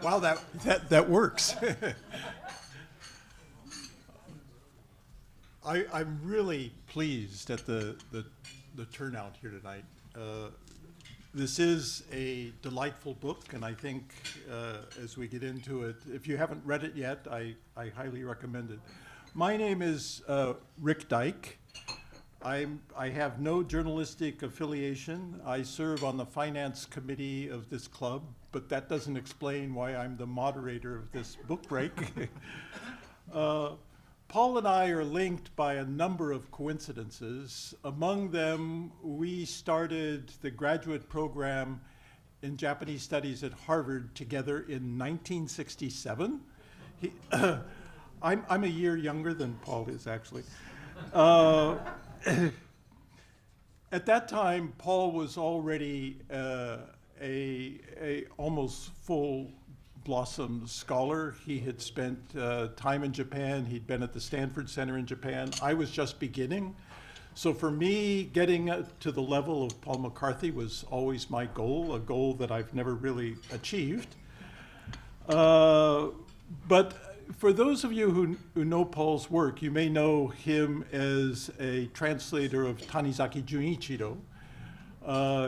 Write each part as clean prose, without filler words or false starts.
Wow, that works. I'm really pleased at the turnout here tonight. This is a delightful book, and I think as we get into it, if you haven't read it yet, I highly recommend it. My name is Rick Dyke. I have no journalistic affiliation. I serve on the finance committee of this club, but that doesn't explain why I'm the moderator of this book break. Paul and I are linked by a number of coincidences. Among them, we started the graduate program in Japanese studies at Harvard together in 1967. I'm a year younger than Paul is, actually. At that time, Paul was already a almost full blossom scholar. He had spent time in Japan. He'd been at the Stanford Center in Japan. I was just beginning. So for me, getting to the level of Paul McCarthy was always my goal, a goal that I've never really achieved. But for those of you who know Paul's work, you may know him as a translator of Tanizaki Junichiro.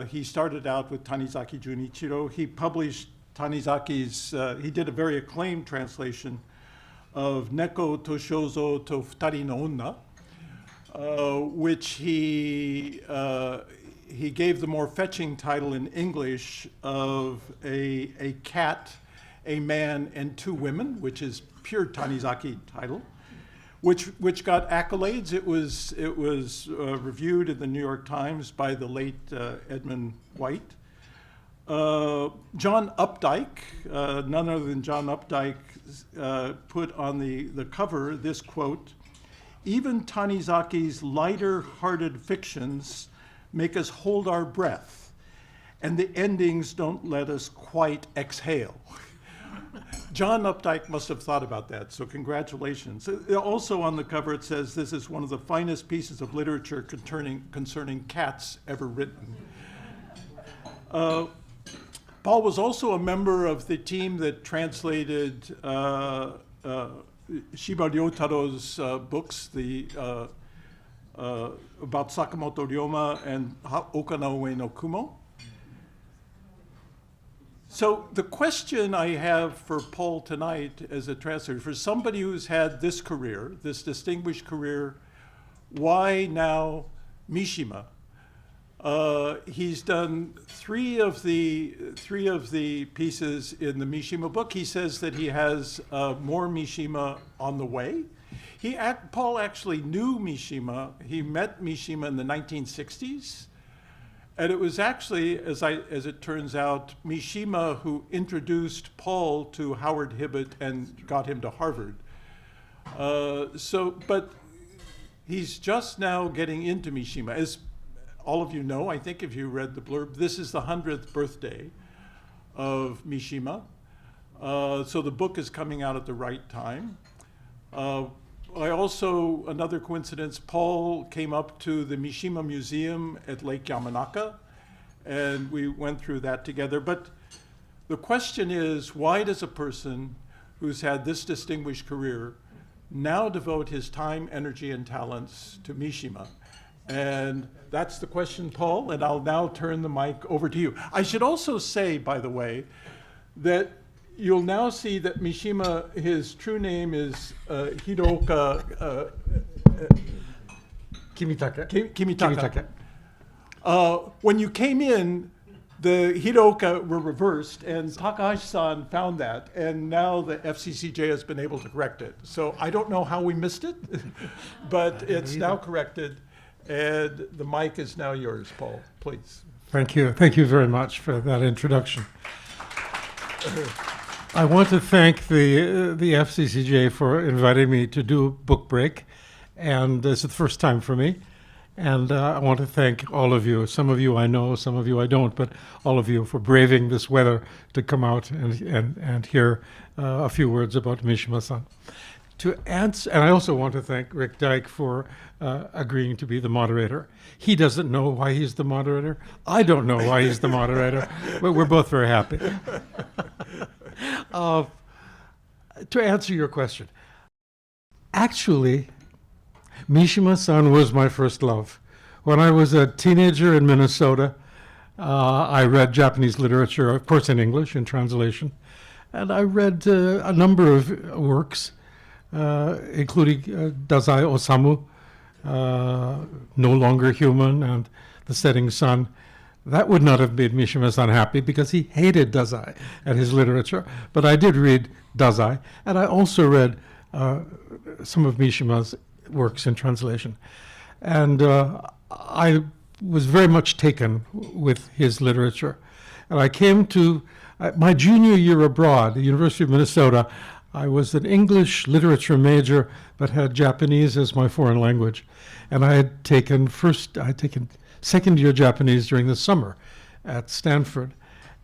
He started out with Tanizaki Junichiro. He published Tanizaki's, he did a very acclaimed translation of Neko to Shozo to Futari no Onna, which he gave the more fetching title in English of a cat, a man, and two women, which is pure Tanizaki title, which got accolades. It was reviewed in the New York Times by the late Edmund White. John Updike, none other than John Updike, put on the cover this quote: "Even Tanizaki's lighter-hearted fictions make us hold our breath, and the endings don't let us quite exhale." John Updike must have thought about that, so congratulations. Also on the cover it says, "This is one of the finest pieces of literature concerning cats ever written." Paul was also a member of the team that translated Shiba Ryotaro's books, about Sakamoto Ryoma and Okana Ue no Kumo. So the question I have for Paul tonight as a translator, for somebody who's had this career, this distinguished career, why now Mishima? He's done three of the pieces in the Mishima book. He says that he has more Mishima on the way. Paul actually knew Mishima. He met Mishima in the 1960s. And it was actually, as it turns out, Mishima who introduced Paul to Howard Hibbett and got him to Harvard. But he's just now getting into Mishima. As all of you know, I think if you read the blurb, this is the 100th birthday of Mishima. So the book is coming out at the right time. Another coincidence, Paul came up to the Mishima Museum at Lake Yamanaka, and we went through that together. But the question is, why does a person who's had this distinguished career now devote his time, energy, and talents to Mishima? And that's the question, Paul, and I'll now turn the mic over to you. I should also say, by the way, that you'll now see that Mishima, his true name is Hiroka Kimitaka. When you came in, the Hiroka were reversed, and Takahashi-san found that, and now the FCCJ has been able to correct it. So I don't know how we missed it, but it's now corrected, and the mic is now yours, Paul, please. Thank you. Thank you very much for that introduction. I want to thank the FCCJ for inviting me to do Book Break, and this is the first time for me. And I want to thank all of you. Some of you I know, some of you I don't, but all of you for braving this weather to come out and hear a few words about Mishima-san. And I also want to thank Rick Dyke for agreeing to be the moderator. He doesn't know why he's the moderator. I don't know why he's the moderator, but we're both very happy. Uh, to answer your question, actually, Mishima-san was my first love. When I was a teenager in Minnesota, I read Japanese literature, of course in English, in translation, and I read a number of works, including Dazai Osamu, No Longer Human, and The Setting Sun. That would not have made Mishima-san happy because he hated Dazai and his literature. But I did read Dazai, and I also read some of Mishima's works in translation. And I was very much taken with his literature. And I came to my junior year abroad at the University of Minnesota. I was an English literature major, but had Japanese as my foreign language. And I had taken second year Japanese during the summer at Stanford.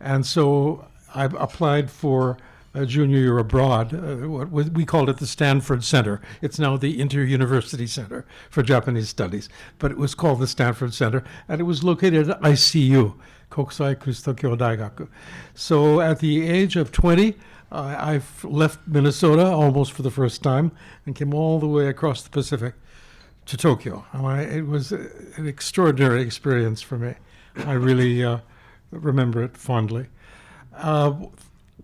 And so I applied for a junior year abroad. We called it the Stanford Center. It's now the Inter-University Center for Japanese Studies, but it was called the Stanford Center, and it was located at ICU, Kokusai Christokyo Daigaku. So at the age of 20, I left Minnesota almost for the first time and came all the way across the Pacific to Tokyo. It was an extraordinary experience for me. I really remember it fondly.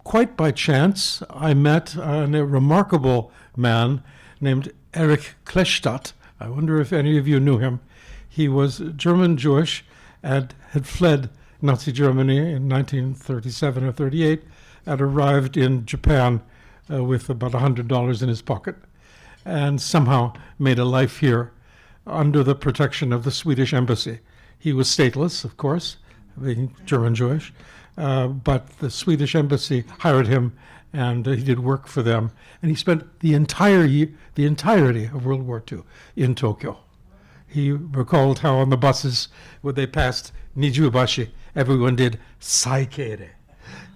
Quite by chance, I met a remarkable man named Erich Kleshstadt. I wonder if any of you knew him. He was German Jewish and had fled Nazi Germany in 1937 or 38 and arrived in Japan with about $100 in his pocket and somehow made a life here under the protection of the Swedish embassy. He was stateless, of course, being German Jewish. But the Swedish embassy hired him, and he did work for them. And he spent the entirety of World War II in Tokyo. He recalled how on the buses, when they passed Nijubashi, everyone did saikere.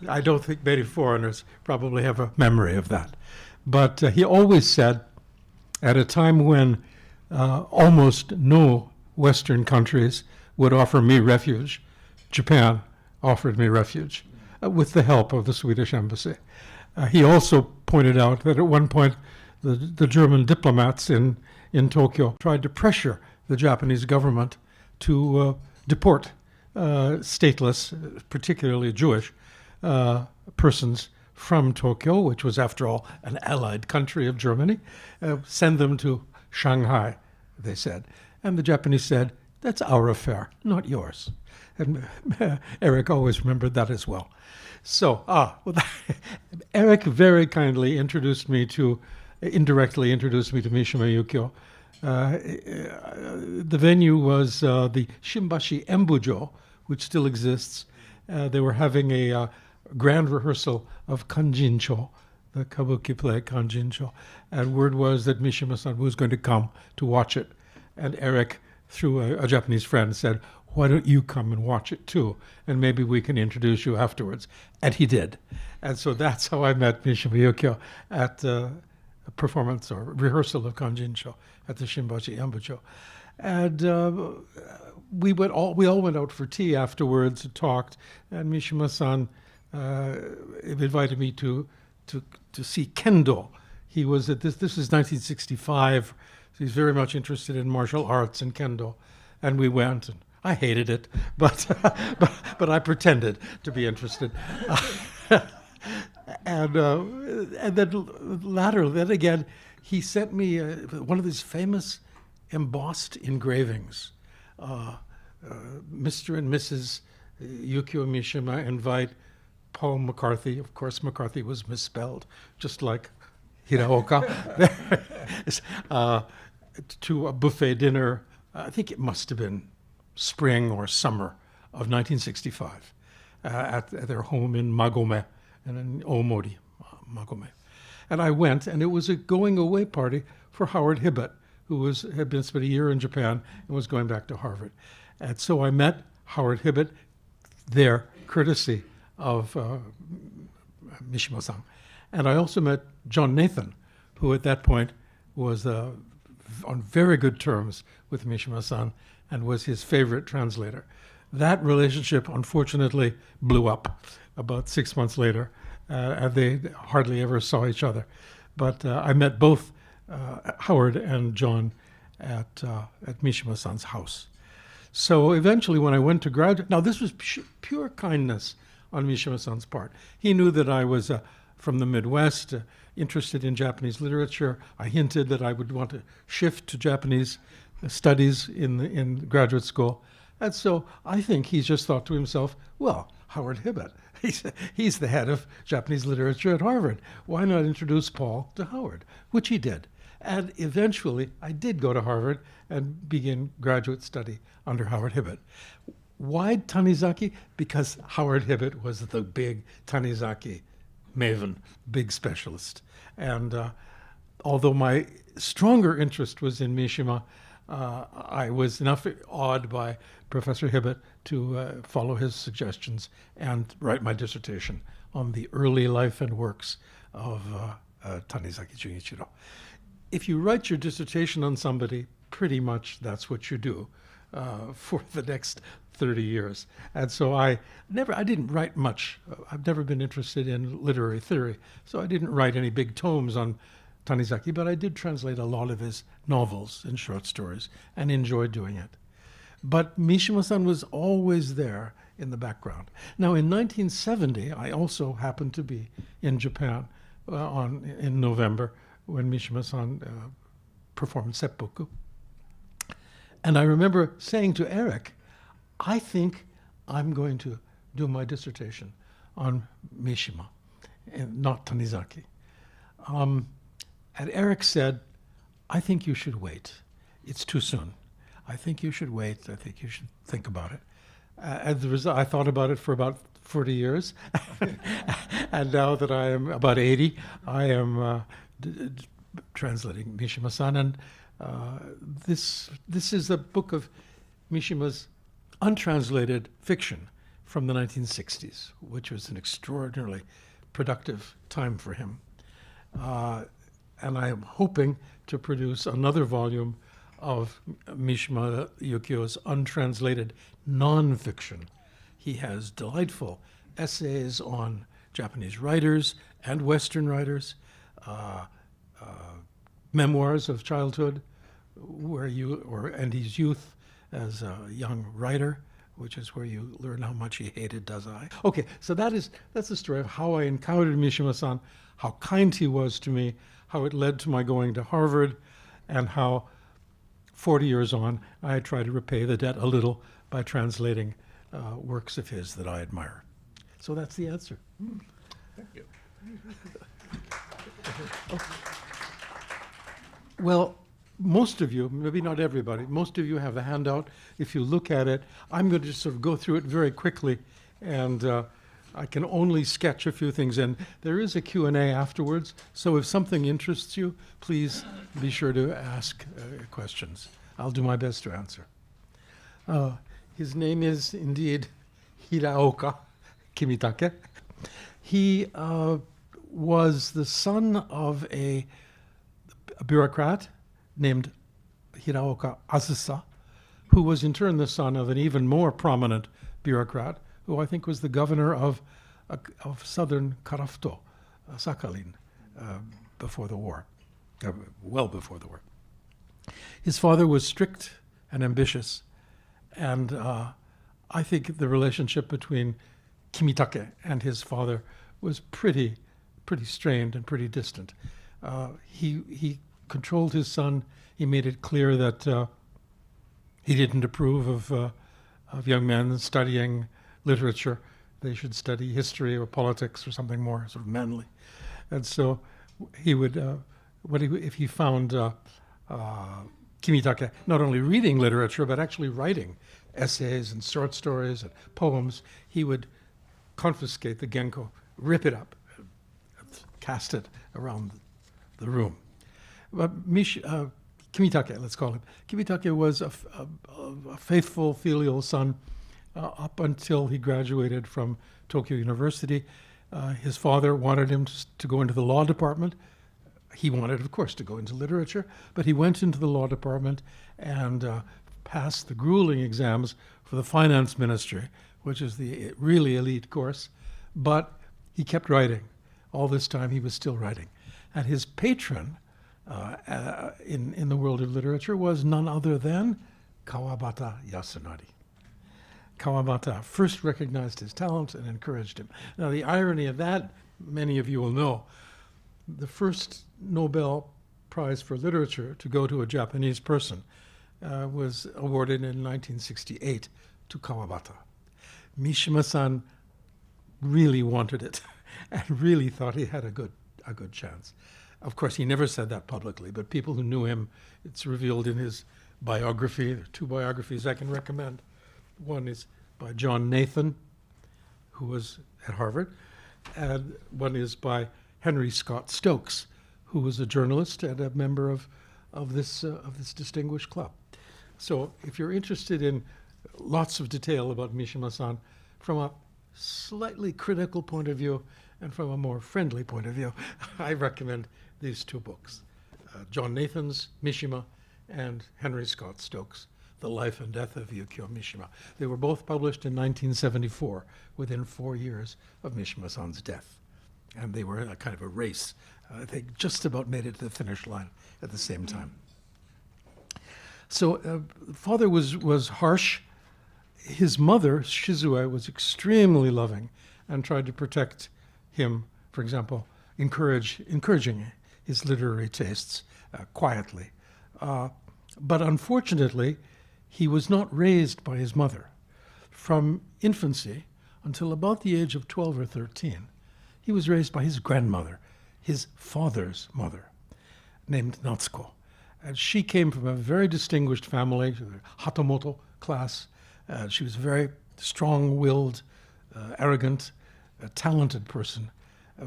I don't think many foreigners probably have a memory of that. But he always said, at a time when almost no Western countries would offer me refuge, Japan offered me refuge with the help of the Swedish embassy. He also pointed out that at one point the German diplomats in Tokyo tried to pressure the Japanese government to deport stateless, particularly Jewish, persons from Tokyo, which was, after all, an allied country of Germany, send them to Shanghai, they said. And the Japanese said, "That's our affair, not yours." And Eric always remembered that as well. So, Eric very kindly indirectly introduced me to Mishima Yukio. The venue was the Shimbashi Embujo, which still exists. They were having a grand rehearsal of Kanjincho, the kabuki play Kanjincho. And word was that Mishima-san was going to come to watch it. And Eric, through a Japanese friend, said, "Why don't you come and watch it too? And maybe we can introduce you afterwards." And he did. And so that's how I met Mishima Yukio at a performance or rehearsal of Kanjincho at the Shimbashi Embujo. And we all went out for tea afterwards and talked. And Mishima-san invited me to see Kendo. He was at this is 1965. So he's very much interested in martial arts and Kendo. And we went, and I hated it, but I pretended to be interested. And then again, he sent me one of his famous embossed engravings. Mr. and Mrs. Yukio Mishima invite Paul McCarthy. Of course, McCarthy was misspelled, just like Hiraoka, to a buffet dinner. I think it must have been spring or summer of 1965 at their home in Magome and in Omori, Magome. And I went, and it was a going-away party for Howard Hibbett, who had been spent a year in Japan and was going back to Harvard. And so I met Howard Hibbett there, courtesy of Mishima-san. And I also met John Nathan, who at that point was on very good terms with Mishima-san and was his favorite translator. That relationship, unfortunately, blew up about 6 months later and they hardly ever saw each other. But I met both Howard and John at Mishima-san's house. So eventually when I went to graduate, now this was pure kindness on Mishima-san's part. He knew that I was from the Midwest, interested in Japanese literature. I hinted that I would want to shift to Japanese studies in graduate school. And so I think he just thought to himself, well, Howard Hibbett, he's the head of Japanese literature at Harvard. Why not introduce Paul to Howard? Which he did. And eventually I did go to Harvard and begin graduate study under Howard Hibbett. Why Tanizaki? Because Howard Hibbett was the big Tanizaki maven, big specialist. And although my stronger interest was in Mishima, I was enough awed by Professor Hibbett to follow his suggestions and write my dissertation on the early life and works of Tanizaki Junichiro. If you write your dissertation on somebody, pretty much that's what you do for the next 30 years. And so I didn't write much. I've never been interested in literary theory, so I didn't write any big tomes on Tanizaki, but I did translate a lot of his novels and short stories and enjoyed doing it. But Mishima-san was always there in the background. Now, in 1970, I also happened to be in Japan in November when Mishima-san performed seppuku. And I remember saying to Eric, I think I'm going to do my dissertation on Mishima, and not Tanizaki. And Eric said, I think you should wait. It's too soon. I think you should wait. I think you should think about it. As a result, I thought about it for about 40 years. And now that I am about 80, I am translating Mishima-san. And this is a book of Mishima's untranslated fiction from the 1960s, which was an extraordinarily productive time for him. And I am hoping to produce another volume of Mishima Yukio's untranslated nonfiction. He has delightful essays on Japanese writers and Western writers, memoirs of childhood, and his youth as a young writer, which is where you learn how much he hated Dazai. Okay, so that's the story of how I encountered Mishima-san, how kind he was to me, how it led to my going to Harvard, and how 40 years on, I try to repay the debt a little by translating works of his that I admire. So that's the answer. Thank you. Well, most of you, maybe not everybody, most of you have a handout. If you look at it, I'm going to just sort of go through it very quickly, and I can only sketch a few things in. There is a Q&A afterwards, so if something interests you, please be sure to ask questions. I'll do my best to answer. His name is indeed Hiraoka Kimitake. He was the son of a bureaucrat named Hiraoka Asusa, who was in turn the son of an even more prominent bureaucrat, who I think was the governor of southern Karafto, Sakhalin, before the war, well before the war. His father was strict and ambitious, and I think the relationship between Kimitake and his father was pretty strained and pretty distant. He controlled his son. He made it clear that he didn't approve of young men studying literature. They should study history or politics or something more sort of manly. And so he would, if he found Kimitake not only reading literature but actually writing essays and short stories and poems, he would confiscate the genko, rip it up, cast it around the room. But Kimitake, let's call him. Kimitake was a faithful filial son up until he graduated from Tokyo University. His father wanted him to go into the law department. He wanted, of course, to go into literature, but he went into the law department and passed the grueling exams for the finance ministry, which is the really elite course. But he kept writing, all this time he was still writing. And his patron in the world of literature was none other than Kawabata Yasunari. Kawabata first recognized his talent and encouraged him. Now, the irony of that, many of you will know, the first Nobel Prize for Literature to go to a Japanese person was awarded in 1968 to Kawabata. Mishima-san really wanted it and really thought he had a good chance. Of course, he never said that publicly, but people who knew him, it's revealed in his biography. There are two biographies I can recommend. One is by John Nathan, who was at Harvard, and one is by Henry Scott Stokes, who was a journalist and a member of this distinguished club. So if you're interested in lots of detail about Mishima-san from a slightly critical point of view and from a more friendly point of view, I recommend these two books, John Nathan's Mishima and Henry Scott Stokes' The Life and Death of Yukio Mishima. They were both published in 1974, within 4 years of Mishima-san's death. And they were a kind of a race. They just about made it to the finish line at the same time. So father was harsh. His mother, Shizue, was extremely loving and tried to protect him, for example, encouraging his literary tastes quietly. But unfortunately, he was not raised by his mother. From infancy until about the age of 12 or 13, he was raised by his grandmother, his father's mother, named Natsuko. And she came from a very distinguished family, the Hatamoto class. She was a very strong-willed, arrogant, talented person.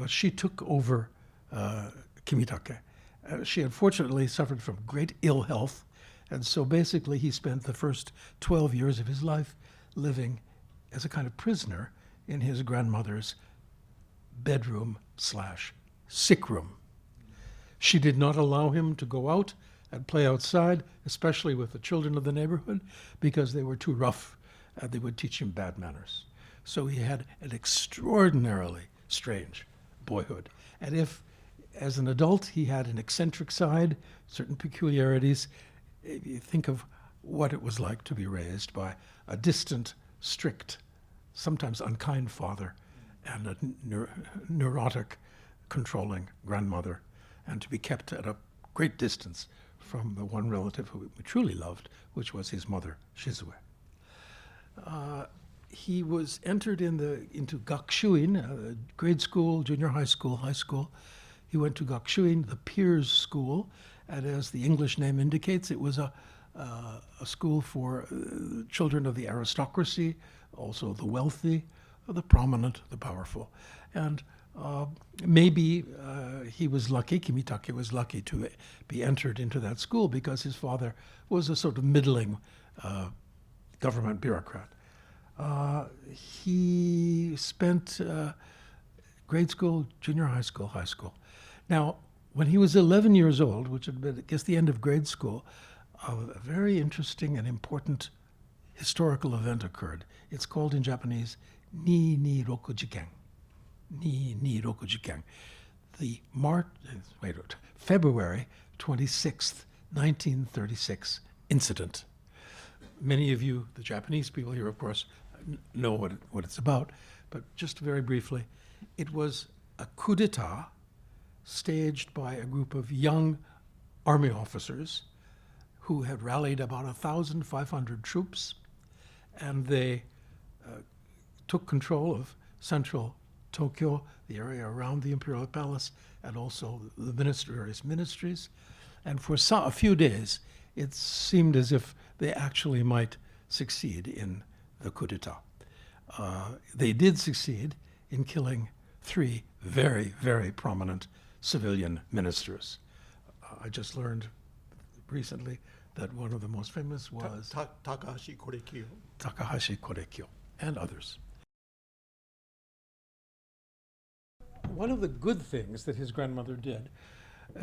She took over Kimitake. She unfortunately suffered from great ill health, and so basically he spent the first 12 years of his life living as a kind of prisoner in his grandmother's bedroom/sick room. She did not allow him to go out and play outside, especially with the children of the neighborhood, because they were too rough and they would teach him bad manners. So he had an extraordinarily strange boyhood. And if, as an adult, he had an eccentric side, certain peculiarities, you think of what it was like to be raised by a distant, strict, sometimes unkind father and a neurotic, controlling grandmother, and to be kept at a great distance from the one relative who he truly loved, which was his mother, Shizue. He was entered into Gakushuin, grade school, junior high school, high school. He went to Gakushuin, the peers school, and as the English name indicates, it was a school for children of the aristocracy, also the wealthy, the prominent, the powerful. And maybe he was lucky, Kimitake was lucky to be entered into that school because his father was a sort of middling government bureaucrat. He spent grade school, junior high school, high school. Now, when he was 11 years old, which had been, I guess, the end of grade school, a very interesting and important historical event occurred. It's called in Japanese, Ni Rokujiken. Ni Rokujiken. The February 26th, 1936 incident. Many of you, the Japanese people here, of course, know what it's about, but just very briefly, it was a coup d'etat staged by a group of young army officers who had rallied about 1,500 troops, and they took control of central Tokyo, the area around the Imperial Palace, and also the various ministries. And for a few days, it seemed as if they actually might succeed in the coup d'etat. They did succeed in killing 3 very, very prominent civilian ministers. I just learned recently that one of the most famous was Takahashi Korekyo. Takahashi Korekyo, and others. One of the good things that his grandmother did,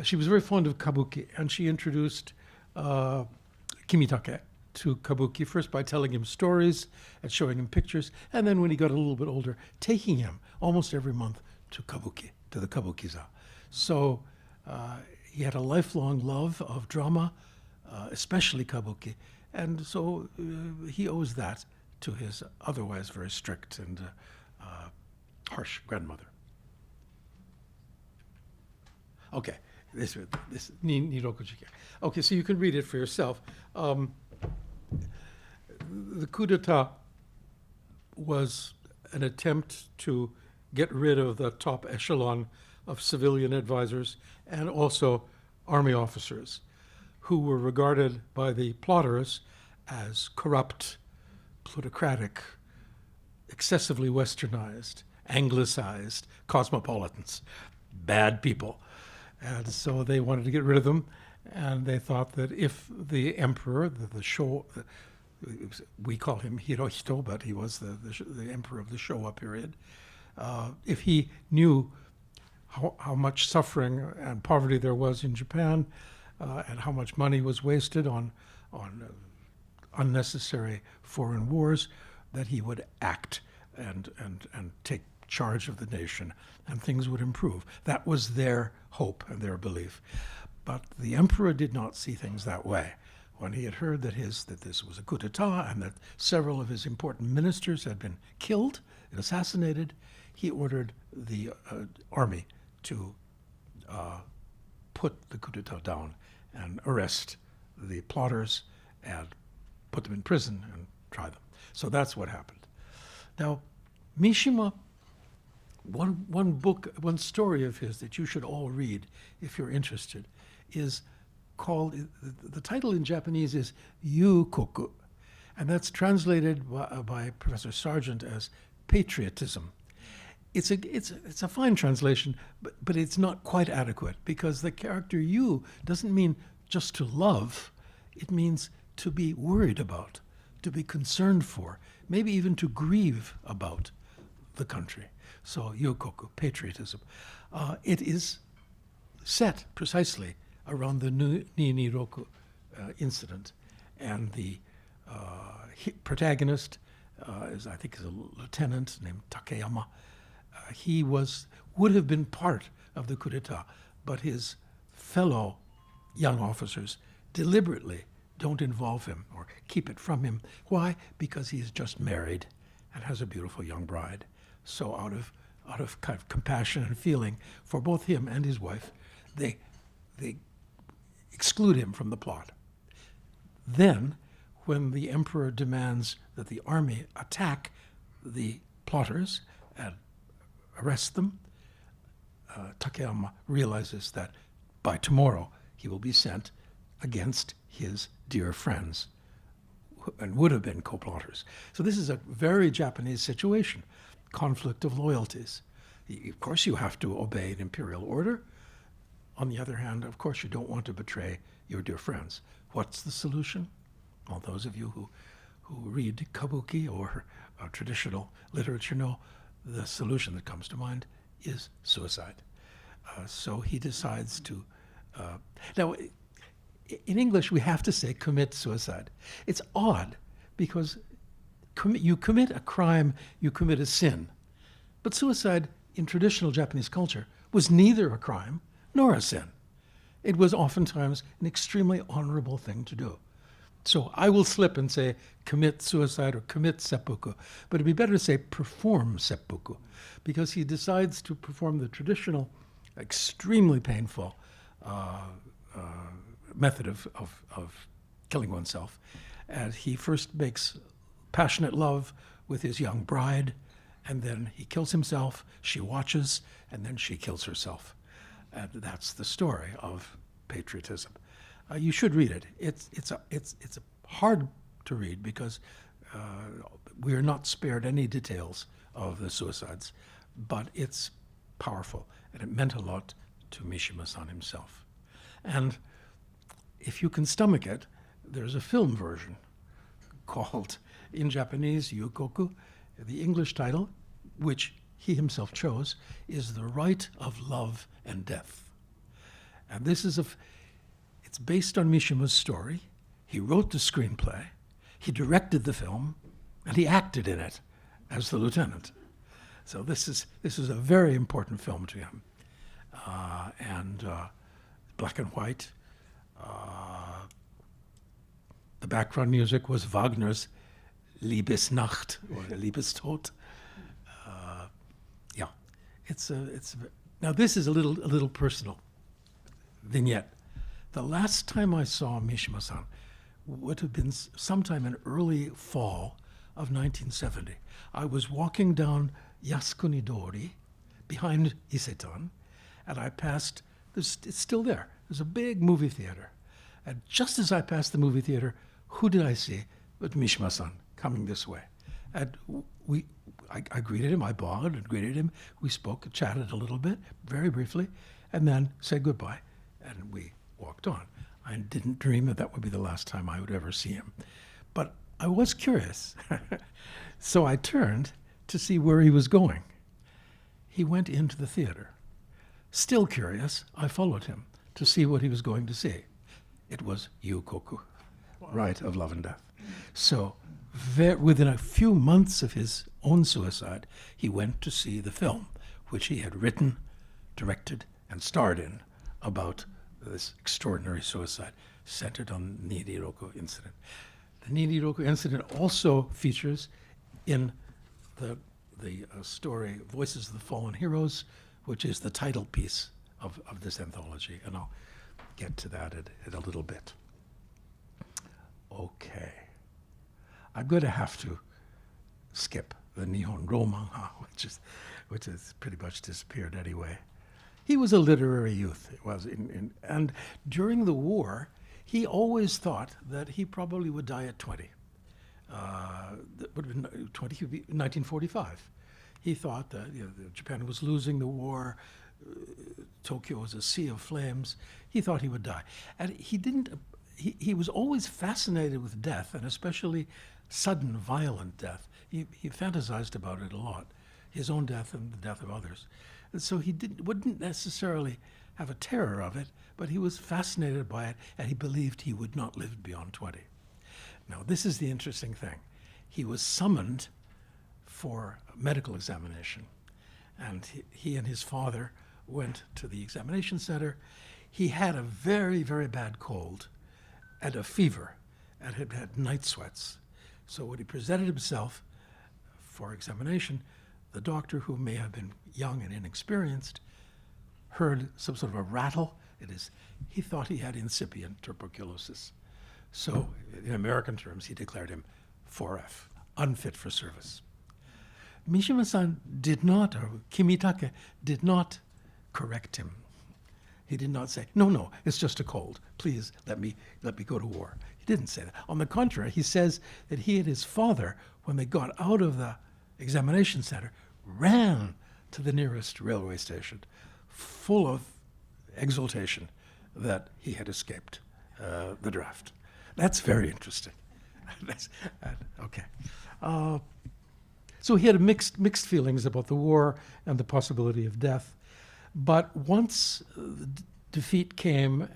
she was very fond of kabuki, and she introduced Kimitake to kabuki, first by telling him stories and showing him pictures, and then when he got a little bit older, taking him almost every month to kabuki. to the kabukiza. So he had a lifelong love of drama, especially kabuki, and so he owes that to his otherwise very strict and harsh grandmother. Okay, this Niroku Jike. Okay, so you can read it for yourself. The coup d'etat was an attempt to get rid of the top echelon of civilian advisors and also army officers who were regarded by the plotters as corrupt, plutocratic, excessively westernized, anglicized cosmopolitans, bad people. And so they wanted to get rid of them, and they thought that if the emperor, the Showa, we call him Hirohito, but he was the emperor of the Showa period, if he knew how much suffering and poverty there was in Japan, and how much money was wasted on unnecessary foreign wars, that he would act and take charge of the nation, and things would improve. That was their hope and their belief. But the emperor did not see things that way. When he had heard that this was a coup d'etat and that several of his important ministers had been killed and assassinated, he ordered the army to put the coup d'etat down and arrest the plotters and put them in prison and try them. So that's what happened. Now, Mishima, one story of his that you should all read if you're interested is called, the title in Japanese is Yukoku, and that's translated by Professor Sargent as patriotism. It's a fine translation, but it's not quite adequate, because the character Yu doesn't mean just to love, it means to be worried about, to be concerned for, maybe even to grieve about the country. So Yukoku, patriotism. It is set precisely around the Niniroku incident, and the protagonist is a lieutenant named Takeyama. He would have been part of the coup d'etat, but his fellow young officers deliberately don't involve him or keep it from him. Why? Because he is just married and has a beautiful young bride. So out of kind of compassion and feeling for both him and his wife, they exclude him from the plot. Then, when the emperor demands that the army attack the plotters and arrest them, Takeyama realizes that by tomorrow he will be sent against his dear friends and would have been co-plotters. So this is a very Japanese situation, conflict of loyalties. Of course you have to obey an imperial order. On the other hand, of course you don't want to betray your dear friends. What's the solution? Well, those of you who read kabuki or traditional literature know the solution that comes to mind is suicide. So he decides to... now, in English, we have to say commit suicide. It's odd because you commit a crime, you commit a sin. But suicide in traditional Japanese culture was neither a crime nor a sin. It was oftentimes an extremely honorable thing to do. So I will slip and say commit suicide or commit seppuku, but it'd be better to say perform seppuku, because he decides to perform the traditional, extremely painful method of killing oneself. And he first makes passionate love with his young bride, and then he kills himself, she watches, and then she kills herself. And that's the story of patriotism. You should read it. It's hard to read because we are not spared any details of the suicides, but it's powerful, and it meant a lot to Mishima-san himself. And if you can stomach it, there's a film version called, in Japanese, Yukoku. The English title, which he himself chose, is The Right of Love and Death. And this is it's based on Mishima's story. He wrote the screenplay, he directed the film, and he acted in it as the lieutenant. So this is a very important film to him. and black and white. The background music was Wagner's Liebesnacht or Liebestod. Yeah, now this is a little personal vignette. The last time I saw Mishima-san would have been sometime in early fall of 1970. I was walking down Yasukuni-dori behind Isetan, and I passed, it's still there, there's a big movie theater. And just as I passed the movie theater, who did I see but Mishima-san coming this way? And I greeted him, I bowed and greeted him. We spoke, chatted a little bit, very briefly, and then said goodbye, and we walked on. I didn't dream that would be the last time I would ever see him. But I was curious. So I turned to see where he was going. He went into the theater. Still curious, I followed him to see what he was going to see. It was Yukoku, Rite of Love and Death. So within a few months of his own suicide, he went to see the film, which he had written, directed, and starred in about this extraordinary suicide centered on the Nijiroku incident. The Nijiroku incident also features in the story Voices of the Fallen Heroes, which is the title piece of this anthology, and I'll get to that in a little bit. Okay. I'm going to have to skip the Nihon Romanga, which has pretty much disappeared anyway. He was a literary youth. And during the war, he always thought that he probably would die at 20. That would have been 20, he would be 1945. He thought that Japan was losing the war, Tokyo was a sea of flames. He thought he would die. And he was always fascinated with death, and especially sudden, violent death. He fantasized about it a lot, his own death and the death of others. And so he wouldn't necessarily have a terror of it, but he was fascinated by it, and he believed he would not live beyond 20. Now, this is the interesting thing. He was summoned for a medical examination, and he and his father went to the examination center. He had a very, very bad cold and a fever and had had night sweats. So when he presented himself for examination, the doctor, who may have been young and inexperienced, heard some sort of a rattle. He thought he had incipient tuberculosis. So in American terms, he declared him 4F, unfit for service. Mishima-san did not, or Kimitake did not correct him. He did not say, no, it's just a cold. Please let me go to war. He didn't say that. On the contrary, he says that he and his father, when they got out of the examination center, ran to the nearest railway station, full of exultation that he had escaped the draft. That's very interesting. Okay. So he had mixed feelings about the war and the possibility of death. But once defeat came,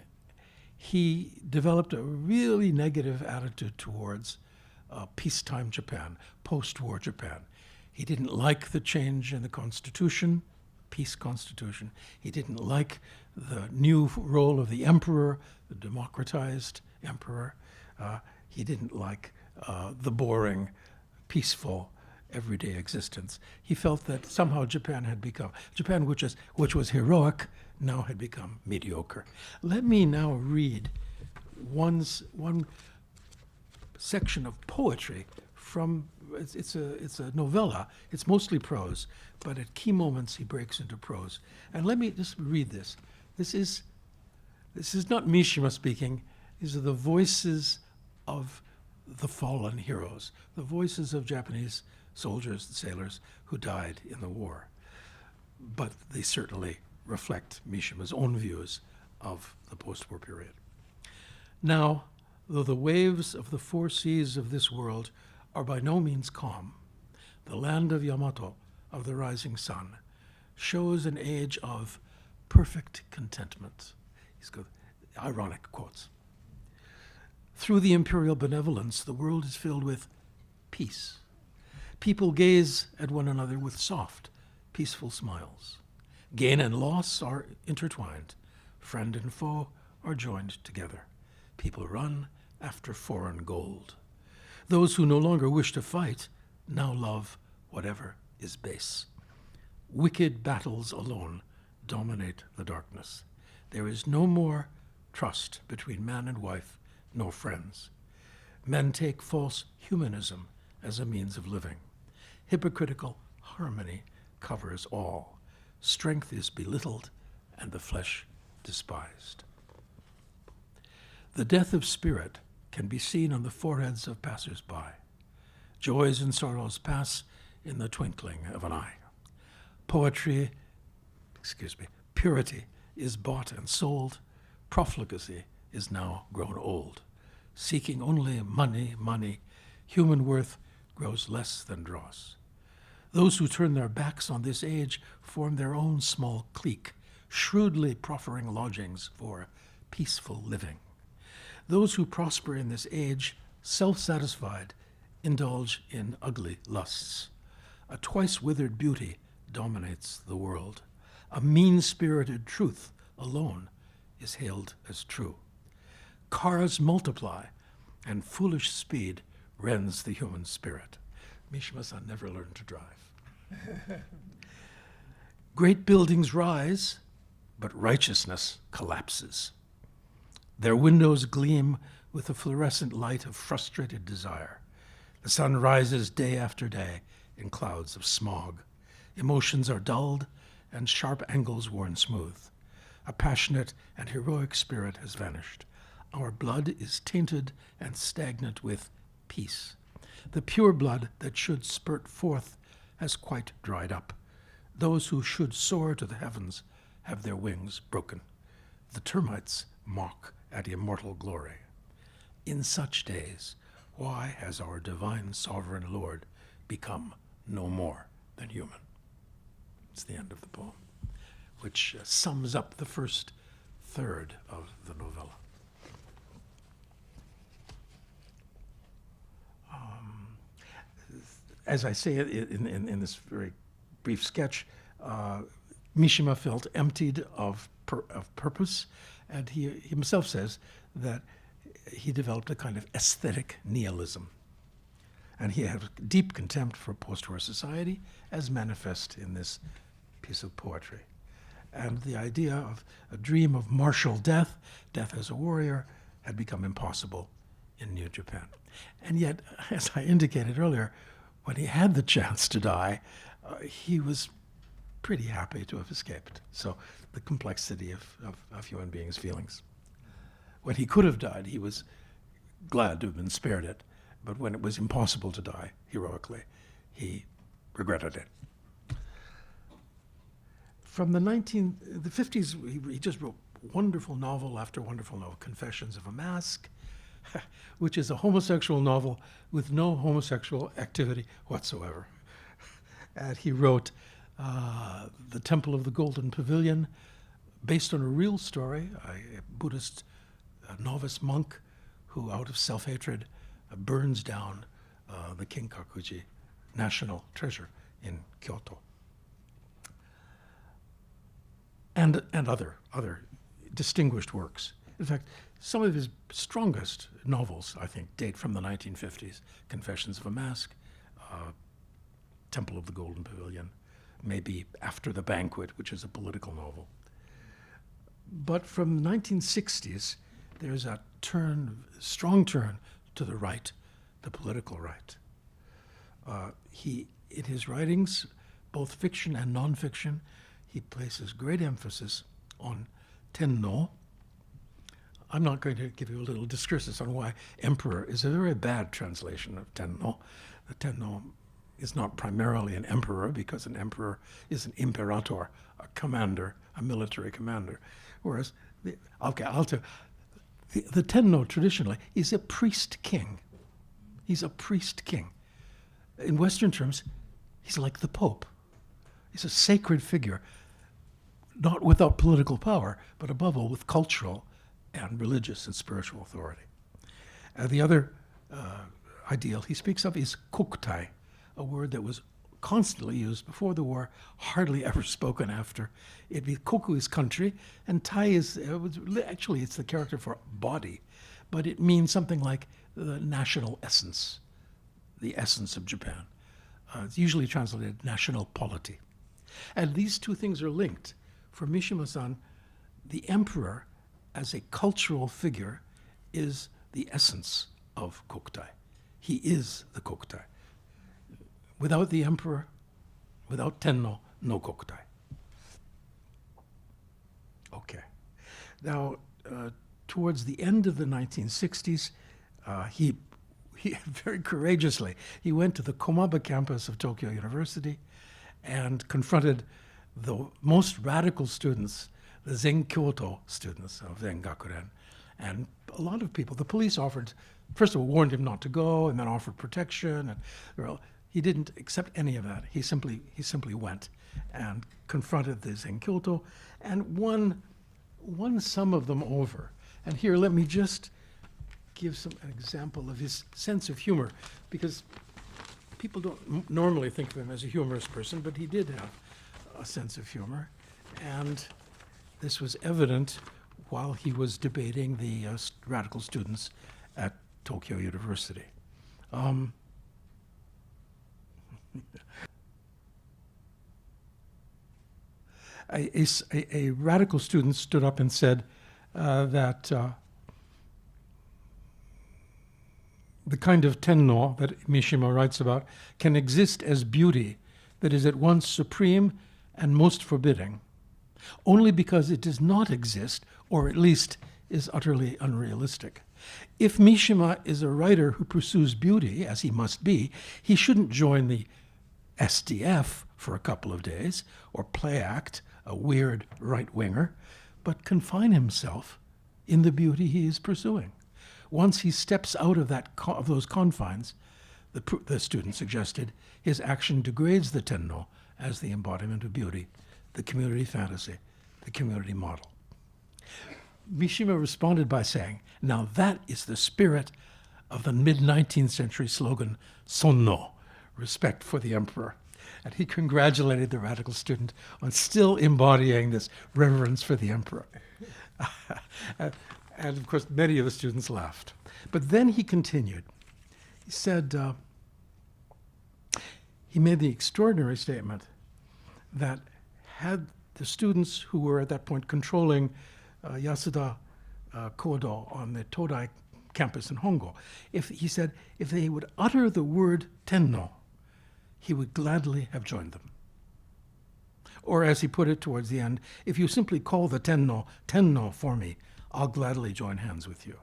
he developed a really negative attitude towards peacetime Japan, post-war Japan. He didn't like the change in the constitution, peace constitution. He didn't like the new role of the emperor, the democratized emperor. He didn't like the boring, peaceful, everyday existence. He felt that somehow Japan, which was heroic, now had become mediocre. Let me now read one section of poetry from, it's a novella. It's mostly prose, but at key moments he breaks into prose. And let me just read this. This is not Mishima speaking. These are the voices of the fallen heroes, the voices of Japanese soldiers and sailors who died in the war. But they certainly reflect Mishima's own views of the post-war period. Now, though the waves of the four seas of this world are by no means calm, the land of Yamato, of the rising sun, shows an age of perfect contentment. He's got ironic quotes. Through the imperial benevolence, the world is filled with peace. People gaze at one another with soft, peaceful smiles. Gain and loss are intertwined. Friend and foe are joined together. People run after foreign gold. Those who no longer wish to fight now love whatever is base. Wicked battles alone dominate the darkness. There is no more trust between man and wife, nor friends. Men take false humanism as a means of living. Hypocritical harmony covers all. Strength is belittled and the flesh despised. The death of spirit can be seen on the foreheads of passers-by. Joys and sorrows pass in the twinkling of an eye. Purity is bought and sold. Profligacy is now grown old. Seeking only money, human worth grows less than dross. Those who turn their backs on this age form their own small clique, shrewdly proffering lodgings for peaceful living. Those who prosper in this age, self-satisfied, indulge in ugly lusts. A twice-withered beauty dominates the world. A mean-spirited truth alone is hailed as true. Cars multiply, and foolish speed rends the human spirit. Mishima-san never learned to drive. Great buildings rise, but righteousness collapses. Their windows gleam with the fluorescent light of frustrated desire. The sun rises day after day in clouds of smog. Emotions are dulled and sharp angles worn smooth. A passionate and heroic spirit has vanished. Our blood is tainted and stagnant with peace. The pure blood that should spurt forth has quite dried up. Those who should soar to the heavens have their wings broken. The termites mock at immortal glory. In such days, why has our divine sovereign Lord become no more than human? It's the end of the poem, which sums up the first third of the novella. As I say in this very brief sketch, Mishima felt emptied of purpose, and he himself says that he developed a kind of aesthetic nihilism. And he had deep contempt for post-war society, as manifest in this piece of poetry. And the idea of a dream of martial death, death as a warrior, had become impossible in New Japan. And yet, as I indicated earlier, when he had the chance to die, he was pretty happy to have escaped. So the complexity of human beings' feelings. When he could have died, he was glad to have been spared it. But when it was impossible to die heroically, he regretted it. From the 50s, he just wrote wonderful novel after wonderful novel. Confessions of a Mask, which is a homosexual novel with no homosexual activity whatsoever. And he wrote The Temple of the Golden Pavilion, based on a real story, a Buddhist novice monk who, out of self-hatred, burns down the Kinkakuji national treasure in Kyoto. And other distinguished works. In fact, some of his strongest novels, I think, date from the 1950s. Confessions of a Mask, Temple of the Golden Pavilion, maybe After the Banquet, which is a political novel. But from the 1960s, there's a strong turn to the right, the political right. In his writings, both fiction and nonfiction, he places great emphasis on Tenno. I'm not going to give you a little discursus on why emperor is a very bad translation of Tenno. The Tenno is not primarily an emperor, because an emperor is an imperator, a commander, a military commander. Whereas, the Tenno traditionally is a priest king. He's a priest king. In Western terms, he's like the Pope. He's a sacred figure, not without political power, but above all with cultural and religious and spiritual authority. The other ideal he speaks of is koktai, a word that was constantly used before the war, hardly ever spoken after. It'd be Koku is country, and Tai is, actually it's the character for body, but it means something like the national essence, the essence of Japan. It's usually translated national polity. And these two things are linked. For Mishima-san, the emperor as a cultural figure is the essence of Kokutai. He is the Kokutai. Without the emperor, without Tenno, no Kokutai. Okay. Now, towards the end of the 1960s, he very courageously, he went to the Komaba campus of Tokyo University and confronted the most radical students, the Zenkyoto students of Zen Gakuren. And a lot of people, the police offered, first of all, warned him not to go, and then offered protection. And he didn't accept any of that. He simply went and confronted the Zenkyoto and won some of them over. And here, let me just give an example of his sense of humor, because people don't normally think of him as a humorous person, but he did have a sense of humor. And this was evident while he was debating the radical students at Tokyo University. A radical student stood up and said that the kind of tenno that Mishima writes about can exist as beauty that is at once supreme and most forbidding, only because it does not exist, or at least is utterly unrealistic. If Mishima is a writer who pursues beauty, as he must be, he shouldn't join the SDF for a couple of days, or play act a weird right-winger, but confine himself in the beauty he is pursuing. Once he steps out of those confines, the student suggested, his action degrades the tenno as the embodiment of beauty, the community fantasy, the community model. Mishima responded by saying, now that is the spirit of the mid-19th century slogan, Sonno, respect for the emperor. And he congratulated the radical student on still embodying this reverence for the emperor. And of course, many of the students laughed. But then he continued. He said, he made the extraordinary statement that had the students who were at that point controlling Yasuda Kodo on the Todai campus in Hongo, he said, if they would utter the word tenno, he would gladly have joined them. Or as he put it towards the end, if you simply call the tenno, tenno for me, I'll gladly join hands with you.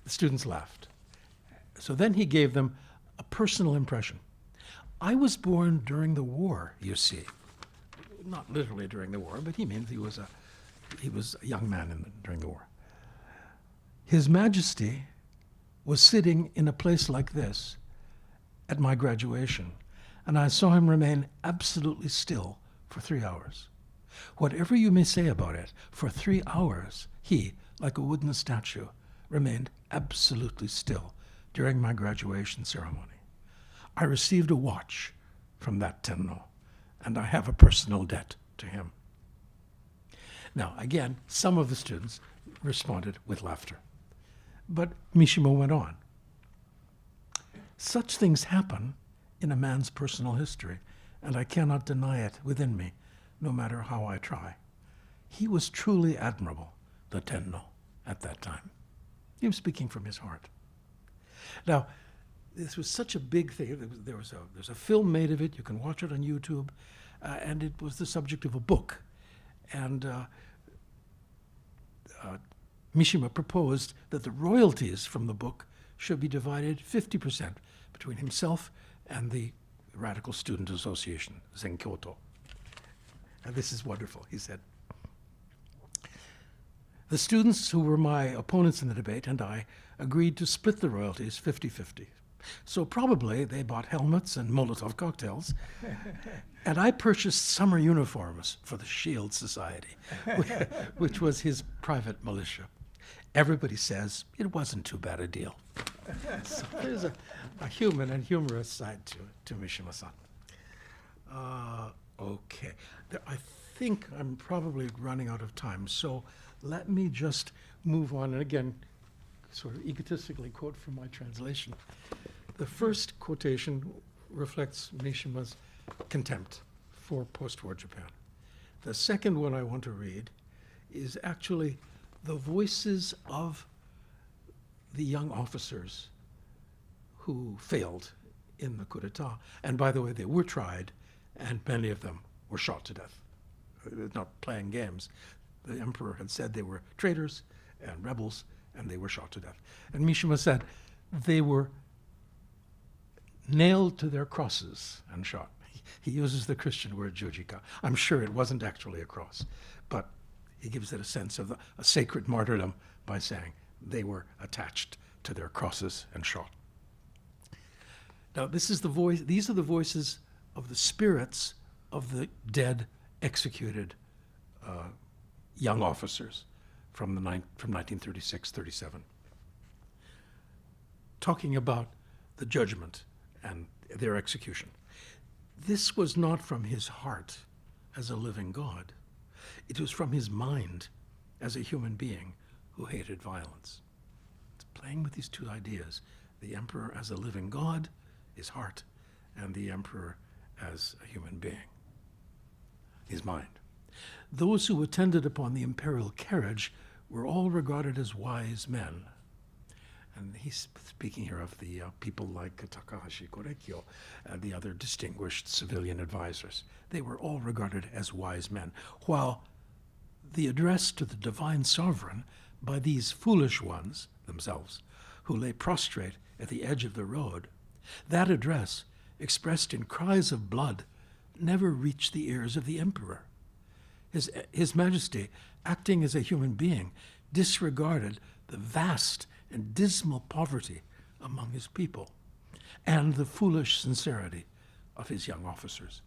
The students laughed. So then he gave them a personal impression. I was born during the war, you see. Not literally during the war, but he means he was a young man during the war. His Majesty was sitting in a place like this at my graduation, and I saw him remain absolutely still for 3 hours. Whatever you may say about it, for 3 hours, he, like a wooden statue, remained absolutely still during my graduation ceremony. I received a watch from that tenno, and I have a personal debt to him. Now, again, some of the students responded with laughter. But Mishima went on. Such things happen in a man's personal history, and I cannot deny it within me, no matter how I try. He was truly admirable, the tenno, at that time. He was speaking from his heart. Now, this was such a big thing. There's a film made of it. You can watch it on YouTube. And it was the subject of a book. And Mishima proposed that the royalties from the book should be divided 50% between himself and the Radical Student Association, Zenkyoto. And this is wonderful, he said. The students who were my opponents in the debate and I agreed to split the royalties 50-50. So probably they bought helmets and Molotov cocktails. And I purchased summer uniforms for the Shield Society, which was his private militia. Everybody says it wasn't too bad a deal. So there's a human and humorous side to Mishima-san. Okay. I think I'm probably running out of time, so let me just move on. And again, sort of egotistically quote from my translation. The first quotation reflects Mishima's contempt for post-war Japan. The second one I want to read is actually the voices of the young officers who failed in the coup d'etat. And by the way, they were tried, and many of them were shot to death. Not playing games. The emperor had said they were traitors and rebels, and they were shot to death. And Mishima said they were nailed to their crosses and shot. He uses the Christian word jujika. I'm sure it wasn't actually a cross, but he gives it a sense of a sacred martyrdom by saying they were attached to their crosses and shot. Now, these are the voices of the spirits of the dead, executed young officers from 1936-37, talking about the judgment and their execution. This was not from his heart as a living God. It was from his mind as a human being who hated violence. It's playing with these two ideas, the emperor as a living God, his heart, and the emperor as a human being, his mind. Those who attended upon the imperial carriage were all regarded as wise men. And he's speaking here of the people like Takahashi Korekyo and the other distinguished civilian advisors. They were all regarded as wise men, while the address to the divine sovereign by these foolish ones themselves, who lay prostrate at the edge of the road, that address, expressed in cries of blood, never reached the ears of the emperor. His Majesty, acting as a human being, disregarded the vast and dismal poverty among his people and the foolish sincerity of his young officers.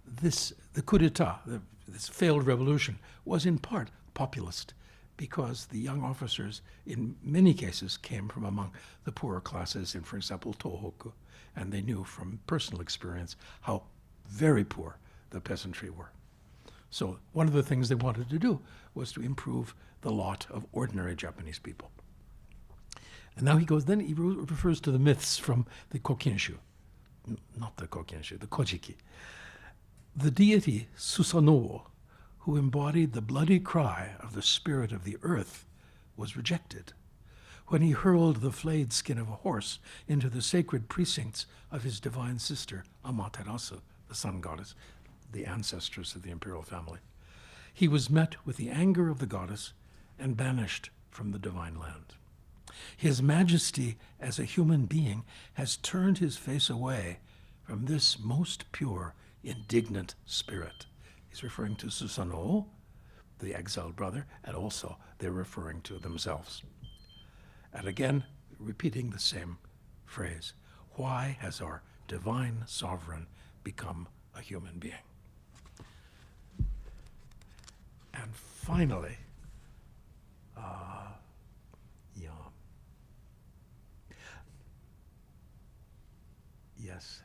The coup d'etat, this failed revolution, was in part populist because the young officers, in many cases, came from among the poorer classes in, for example, Tohoku, and they knew from personal experience how very poor the peasantry were. So one of the things they wanted to do was to improve the lot of ordinary Japanese people. And now he refers to the myths from the Kokinshu, not the Kokinshu, the Kojiki. The deity Susanoo, who embodied the bloody cry of the spirit of the earth, was rejected when he hurled the flayed skin of a horse into the sacred precincts of his divine sister Amaterasu, the sun goddess, the ancestors of the imperial family. He was met with the anger of the goddess and banished from the divine land. His Majesty, as a human being, has turned his face away from this most pure, indignant spirit. He's referring to Susanoo, the exiled brother, and also they're referring to themselves. And again, repeating the same phrase, why has our divine sovereign become a human being? And finally, yes.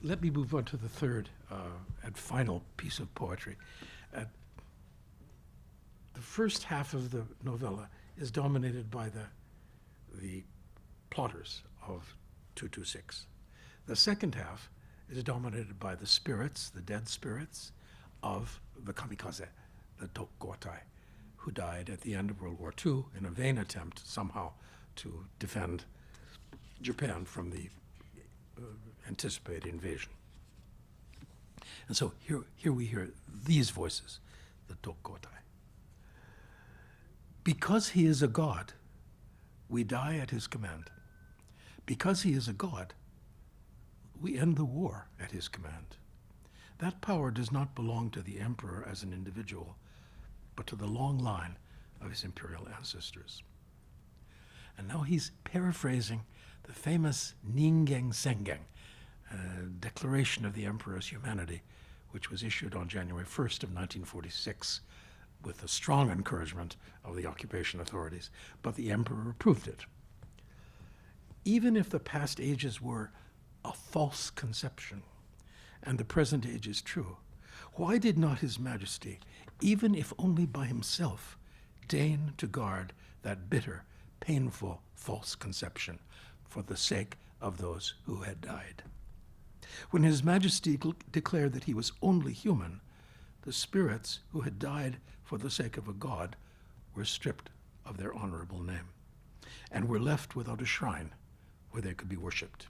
Let me move on to the third and final piece of poetry. The first half of the novella is dominated by the plotters of 226. The second half is dominated by the spirits, the dead spirits of the kamikaze, the Tokugatai, who died at the end of World War II in a vain attempt somehow to defend Japan from the anticipated invasion. And so here we hear these voices, the Tokugatai. Because he is a god, we die at his command. Because he is a god, we end the war at his command. That power does not belong to the emperor as an individual, but to the long line of his imperial ancestors. And now he's paraphrasing the famous Ningen Sengen, Declaration of the Emperor's Humanity, which was issued on January 1st of 1946 with the strong encouragement of the occupation authorities, but the emperor approved it. Even if the past ages were a false conception, and the present age is true, why did not His Majesty, even if only by himself, deign to guard that bitter, painful false conception for the sake of those who had died? When His Majesty declared that he was only human, the spirits who had died for the sake of a god were stripped of their honorable name and were left without a shrine where they could be worshipped.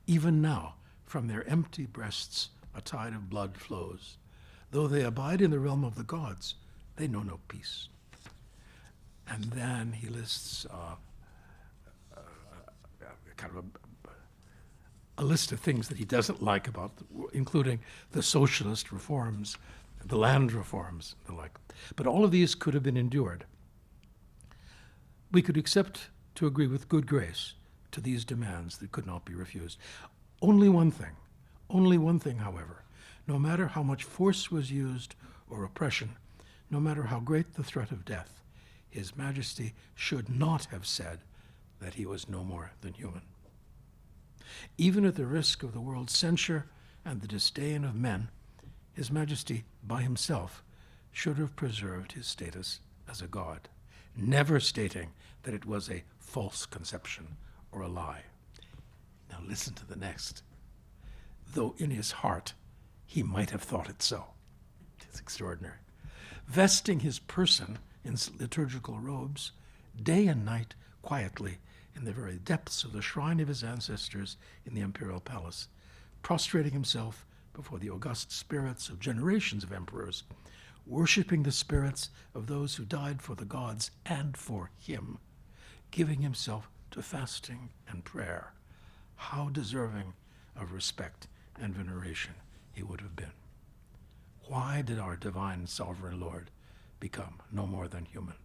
Even now, from their empty breasts a tide of blood flows. Though they abide in the realm of the gods, they know no peace. And then he lists kind of a list of things that he doesn't like about, including the socialist reforms, the land reforms, the like. But all of these could have been endured. We could accept to agree with good grace to these demands that could not be refused. Only one thing, however, no matter how much force was used or oppression, no matter how great the threat of death, His Majesty should not have said that he was no more than human. Even at the risk of the world's censure and the disdain of men, His Majesty, by himself, should have preserved his status as a god, never stating that it was a false conception or a lie. Now listen to the next. Though in his heart he might have thought it so. It's extraordinary. Vesting his person in liturgical robes, day and night, quietly, in the very depths of the shrine of his ancestors in the imperial palace, prostrating himself before the august spirits of generations of emperors, worshipping the spirits of those who died for the gods and for him, giving himself to fasting and prayer. How deserving of respect and veneration he would have been. Why did our divine sovereign Lord become no more than human?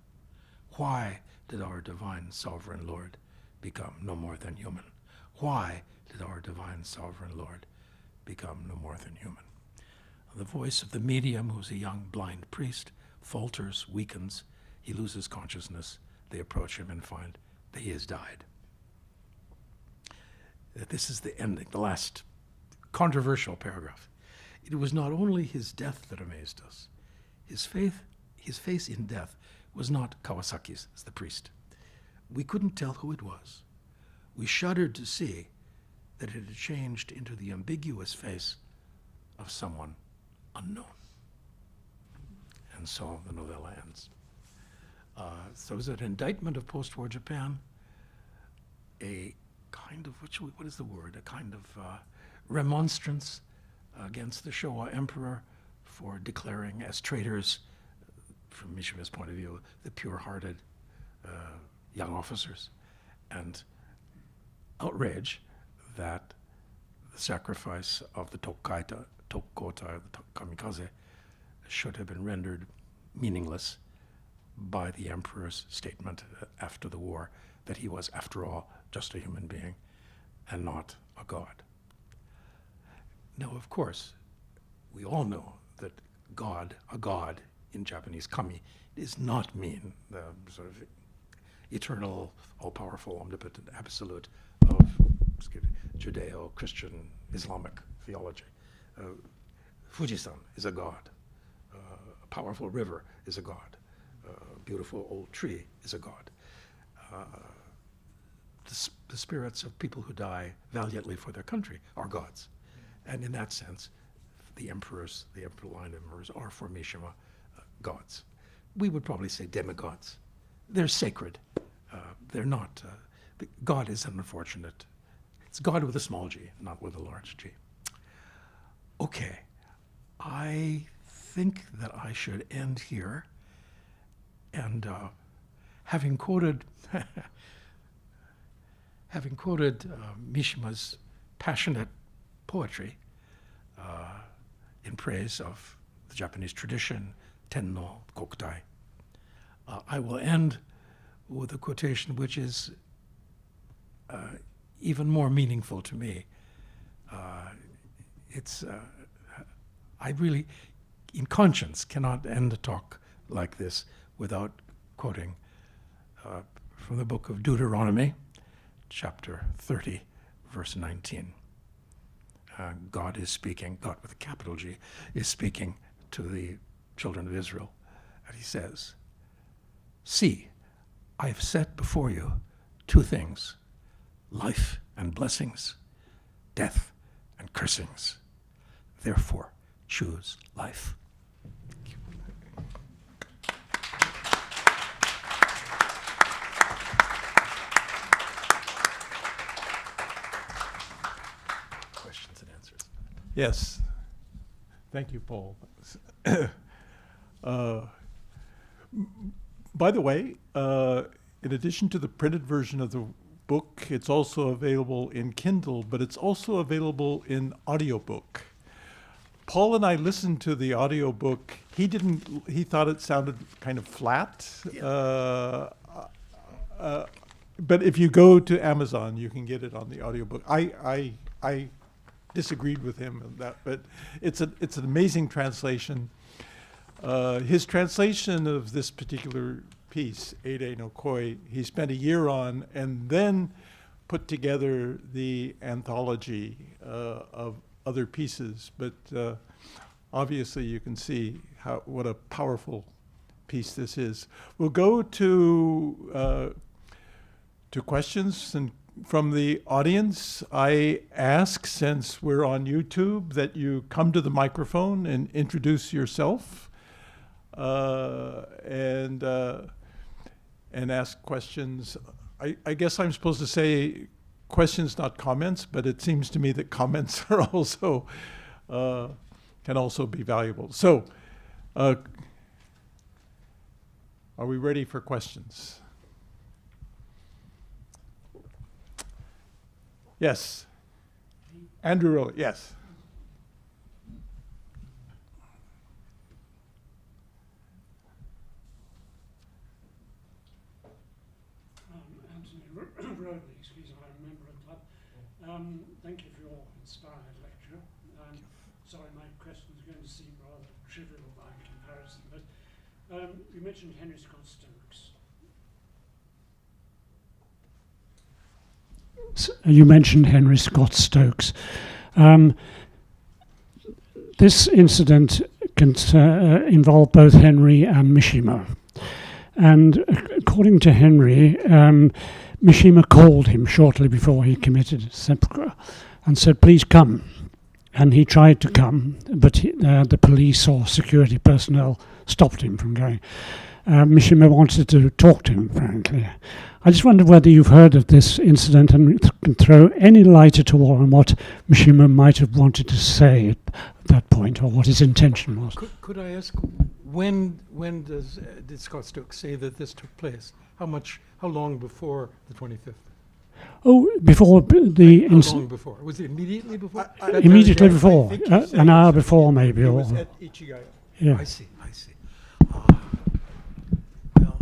Why did our divine sovereign Lord become no more than human? Why did our divine sovereign Lord become no more than human? The voice of the medium, who's a young blind priest, falters, weakens. He loses consciousness. They approach him and find that he has died. This is the ending, the last controversial paragraph. It was not only his death that amazed us. His face in death was not Kawasaki's, as the priest. We couldn't tell who it was. We shuddered to see that it had changed into the ambiguous face of someone unknown. And so the novella ends. So it was an indictment of post-war Japan, a kind of, what is the word? A kind of remonstrance against the Showa emperor for declaring as traitors, from Mishima's point of view, the pure-hearted young officers, and outrage that the sacrifice of the Tokkotai, the kamikaze, should have been rendered meaningless by the emperor's statement after the war that he was, after all, just a human being and not a god. Now, of course, we all know that a god in Japanese, kami, does not mean the sort of eternal, all-powerful, omnipotent absolute of Judeo-Christian Islamic theology. Fujisan is a god. A powerful river is a god. A beautiful old tree is a god. The spirits of people who die valiantly for their country are gods. And in that sense, the emperor line emperors are, for Mishima, gods. We would probably say demigods. They're sacred. They're not, God is an unfortunate, it's God with a small g, not with a large g. Okay, I think that I should end here. And having quoted Mishima's passionate poetry in praise of the Japanese tradition, Tenno Kokutai, I will end with a quotation which is even more meaningful to me. I really, in conscience, cannot end a talk like this without quoting from the book of Deuteronomy, chapter 30, verse 19. God is speaking, God with a capital G, is speaking to the children of Israel. And he says, "See, I have set before you two things, life and blessings, death and cursings. Therefore, choose life." Questions and answers. Yes. Thank you, Paul. By the way, in addition to the printed version of the book, it's also available in Kindle, but it's also available in audiobook. Paul and I listened to the audiobook. He thought it sounded kind of flat. But if you go to Amazon, you can get it on the audiobook. I disagreed with him on that, but it's an amazing translation. His translation of this particular piece, Eide no Koi, he spent a year on, and then put together the anthology of other pieces. But obviously, you can see what a powerful piece this is. We'll go to questions from the audience. I ask, since we're on YouTube, that you come to the microphone and introduce yourself. And ask questions. I guess I'm supposed to say questions, not comments, but it seems to me that comments are also can also be valuable. So, are we ready for questions? Yes. Andrew Rowley, yes. Rowley, excuse me, I'm a member of the club. Thank you for your inspired lecture. Sorry, my questions are going to seem rather trivial by comparison, but you mentioned Henry Scott Stokes. You mentioned Henry Scott Stokes. This incident can involve both Henry and Mishima. And according to Henry, Mishima called him shortly before he committed seppuku and said, "Please come." And he tried to come, but the police or security personnel stopped him from going. Mishima wanted to talk to him, frankly. I just wondered whether you've heard of this incident and can throw any light at all on what Mishima might have wanted to say at that point, or what his intention was. Could I ask, when did Scott Stokes say that this took place? How long before the 25th? Oh, before the How long before? Was it immediately before? Immediately before, an hour before maybe. It Or, was at Ichigaya. yeah. I see. Well,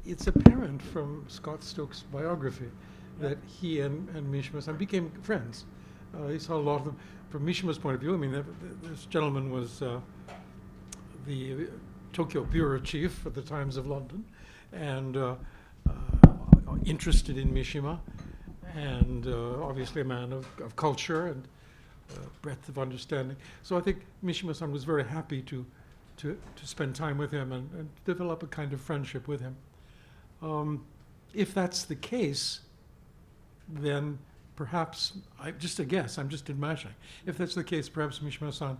it's apparent from Scott Stokes' biography that he and Mishima-san became friends. He saw a lot of them. From Mishima's point of view, I mean, this gentleman was the Tokyo bureau chief at the Times of London, and interested in Mishima, and obviously a man of culture and breadth of understanding. So I think Mishima-san was very happy to spend time with him and develop a kind of friendship with him. If that's the case, then perhaps, just a guess, I'm just imagining, if that's the case, perhaps Mishima-san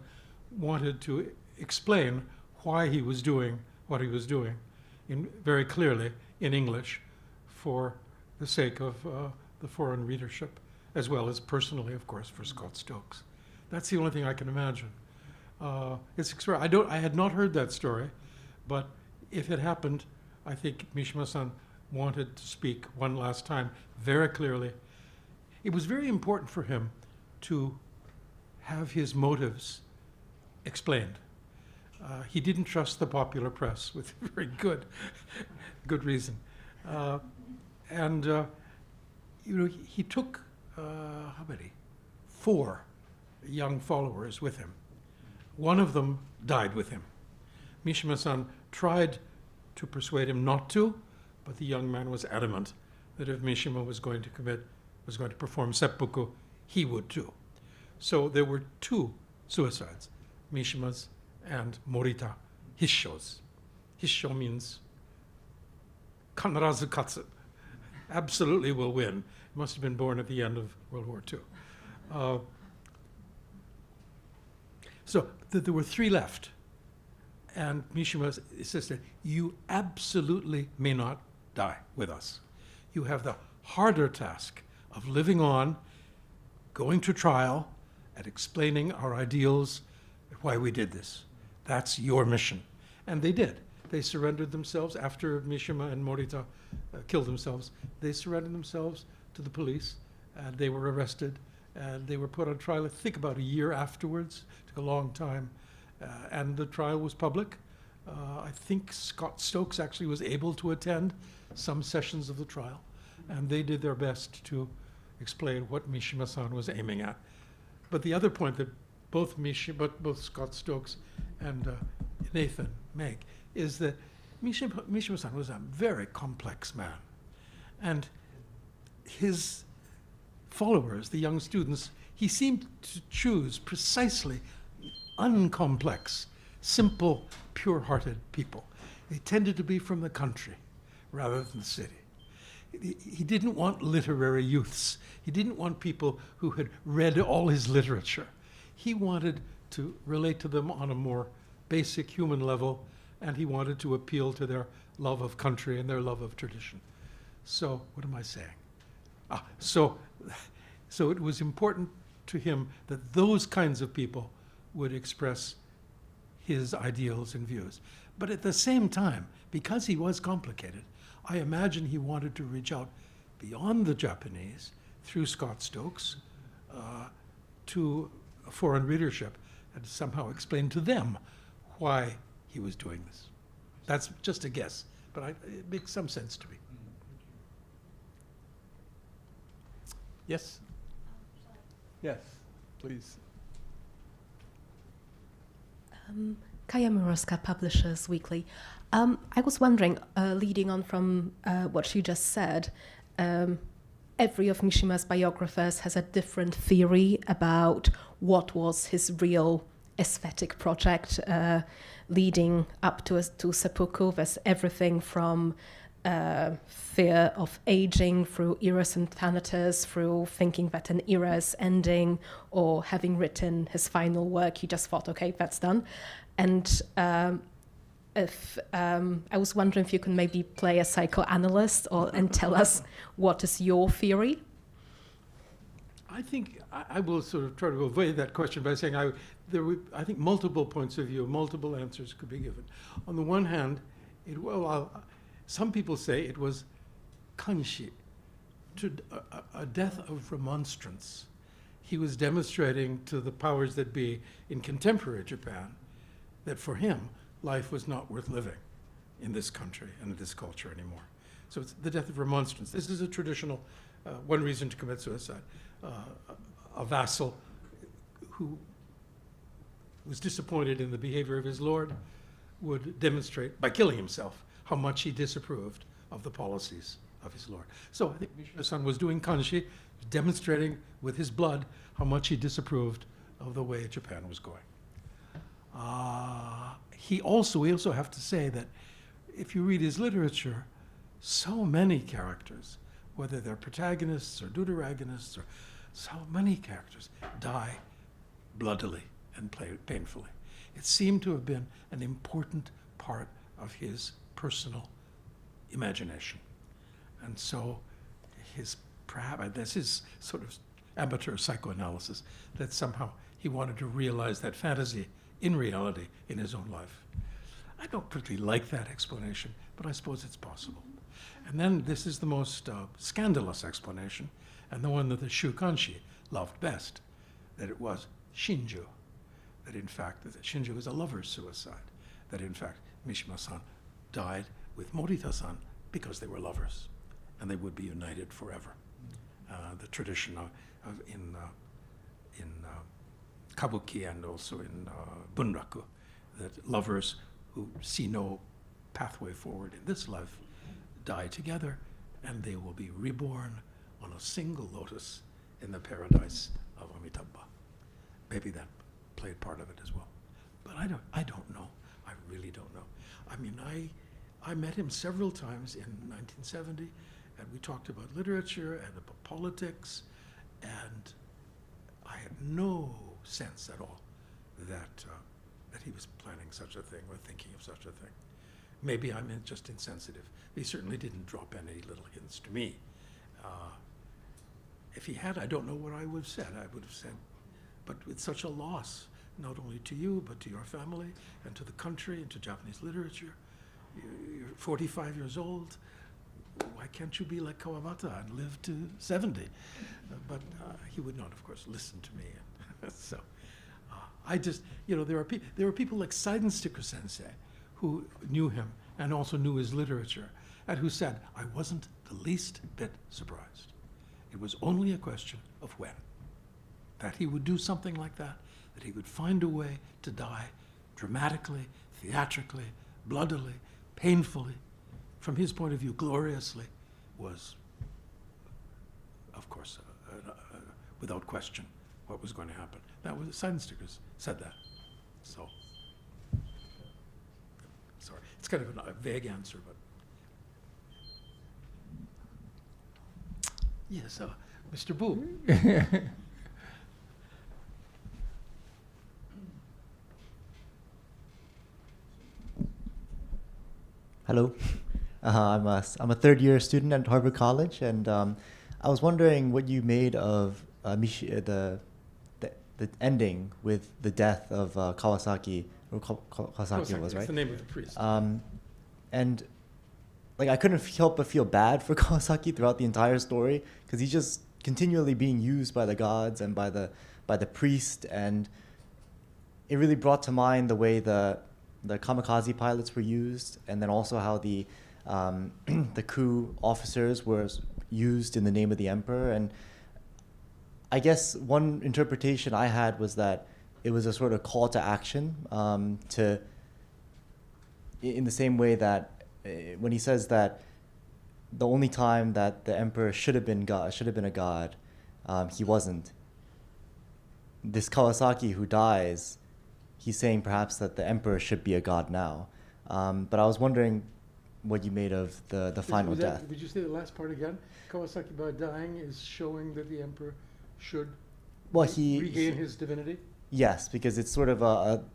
wanted to explain why he was doing what he was doing very clearly in English for the sake of the foreign readership, as well as personally, of course, for Scott Stokes. That's the only thing I can imagine. It's extraordinary. I had not heard that story, but if it happened, I think Mishima-san wanted to speak one last time very clearly. It was very important for him to have his motives explained. He didn't trust the popular press with very good reason. He took, how many? 4 young followers with him. One of them died with him. Mishima-san tried to persuade him not to, but the young man was adamant that if Mishima was going to perform seppuku, he would too. So there were two suicides, Mishima's and Morita Hissho's. Hissho means kanarazu katsu, absolutely will win. He must have been born at the end of World War II. So there were three left. And Mishima insisted, you absolutely may not die with us. You have the harder task of living on, going to trial, and explaining our ideals, why we did this. That's your mission. And they did. They surrendered themselves after Mishima and Morita killed themselves. They surrendered themselves to the police, and they were arrested, and they were put on trial, I think about a year afterwards. It took a long time. And the trial was public. I think Scott Stokes actually was able to attend some sessions of the trial, and they did their best to explain what Mishima-san was aiming at. But the other point that both Scott Stokes and Nathan make is that Mishima-san was a very complex man, and his followers, the young students, he seemed to choose precisely uncomplex, simple, pure-hearted people. They tended to be from the country rather than the city. He didn't want literary youths. He didn't want people who had read all his literature. He wanted to relate to them on a more basic human level, and he wanted to appeal to their love of country and their love of tradition. So, what am I saying? So it was important to him that those kinds of people would express his ideals and views. But at the same time, because he was complicated, I imagine he wanted to reach out beyond the Japanese through Scott Stokes to a foreign readership and somehow explain to them why he was doing this. That's just a guess, but it makes some sense to me. Yes? Yes, please. Kaya Muroska, Publishers Weekly. I was wondering, leading on from what you just said, every of Mishima's biographers has a different theory about what was his real aesthetic project leading up to seppuku. There's everything from fear of aging, through eras and thanatos, through thinking that an era is ending, or having written his final work, he just thought, okay, that's done. And I was wondering if you can maybe play a psychoanalyst and tell us what is your theory? I think I will sort of try to avoid that question by saying I think multiple points of view, multiple answers could be given. On the one hand, some people say it was kanshi, a death of remonstrance. He was demonstrating to the powers that be in contemporary Japan that for him, life was not worth living in this country and in this culture anymore. So it's the death of remonstrance. This is a traditional, one reason to commit suicide. A vassal who was disappointed in the behavior of his lord would demonstrate by killing himself how much he disapproved of the policies of his lord. So I think Mishima-san was doing kanshi, demonstrating with his blood how much he disapproved of the way Japan was going. We also have to say that if you read his literature, so many characters, whether they're protagonists or deuteragonists, or so many characters die bloodily and painfully. It seemed to have been an important part of his personal imagination. And so this is sort of amateur psychoanalysis, that somehow he wanted to realize that fantasy in reality in his own life. I don't particularly like that explanation, but I suppose it's possible. And then this is the most scandalous explanation, and the one that the Shukanshi loved best, that it was Shinju, that in fact, that Shinju was a lover's suicide, that in fact Mishima-san died with Morita-san because they were lovers, and they would be united forever. The tradition in Kabuki and also in Bunraku, that lovers who see no pathway forward in this life, die together, and they will be reborn on a single lotus in the paradise of Amitabha. Maybe that played part of it as well. But I don't know. I really don't know. I mean, I met him several times in 1970, and we talked about literature and about politics, and I had no sense at all that he was planning such a thing or thinking of such a thing. Maybe I'm just insensitive. He certainly didn't drop any little hints to me. If he had, I don't know what I would have said. I would have said, but with such a loss, not only to you, but to your family, and to the country, and to Japanese literature. You're 45 years old. Why can't you be like Kawabata and live to 70? But he would not, of course, listen to me. So I just, there are people like Seidensticker Sensei who knew him and also knew his literature, and who said, I wasn't the least bit surprised. It was only a question of when. That he would do something like that he would find a way to die dramatically, theatrically, bloodily, painfully, from his point of view, gloriously, was, of course, without question, what was going to happen. That was, Seidenstickers said that. So, sorry, it's kind of a vague answer, but. Yes, Mr. Boo. Hello, I'm a third-year student at Harvard College, and I was wondering what you made of the ending with the death of Kawasaki, or Kawasaki was, right? That's the name of the priest. And like, I couldn't help but feel bad for Kawasaki throughout the entire story, because he's just continually being used by the gods and by the priest, and it really brought to mind the way the kamikaze pilots were used, and then also how the coup officers were used in the name of the emperor. And I guess one interpretation I had was that it was a sort of call to action, in the same way that when he says that the only time that the emperor should have been a god, he wasn't. This Kawasaki who dies, he's saying perhaps that the emperor should be a god now. But I was wondering what you made of the final death. Did you say the last part again? Kawasaki by dying is showing that the emperor should regain his divinity? Yes, because it's sort of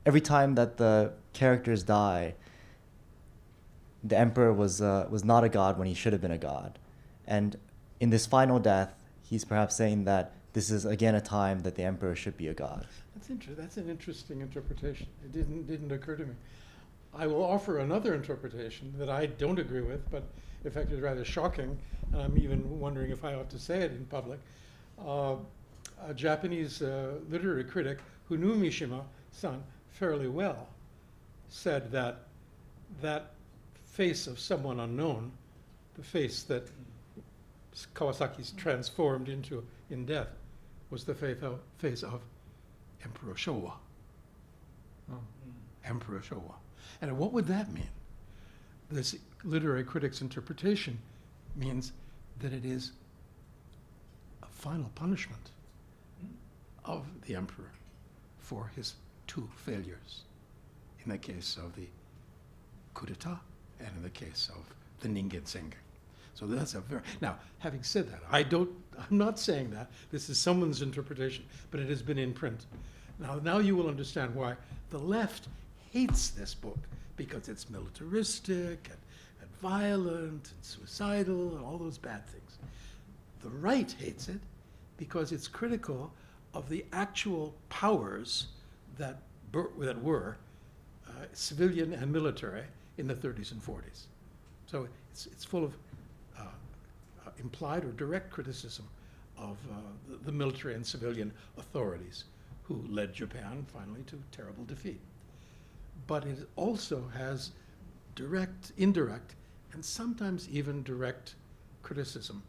every time that the characters die, the emperor was not a god when he should have been a god. And in this final death, he's perhaps saying that this is again a time that the emperor should be a god. That's an interesting interpretation. It didn't occur to me. I will offer another interpretation that I don't agree with, but in fact is rather shocking, and I'm even wondering if I ought to say it in public. A Japanese literary critic who knew Mishima-san fairly well said that face of someone unknown, the face that Kawasaki's transformed into in death, was the face of Emperor Showa. Emperor Showa. And what would that mean? This literary critic's interpretation means that it is a final punishment of the emperor for his two failures, in the case of the coup d'etat and in the case of the Ningen Sengen. So that's now, having said that, I'm not saying that. This is someone's interpretation, but it has been in print. Now you will understand why the left hates this book, because it's militaristic and violent and suicidal and all those bad things. The right hates it because it's critical of the actual powers that were civilian and military in the 30s and 40s. So it's full of implied or direct criticism of the military and civilian authorities who led Japan finally to terrible defeat. But it also has direct, indirect, and sometimes even direct criticism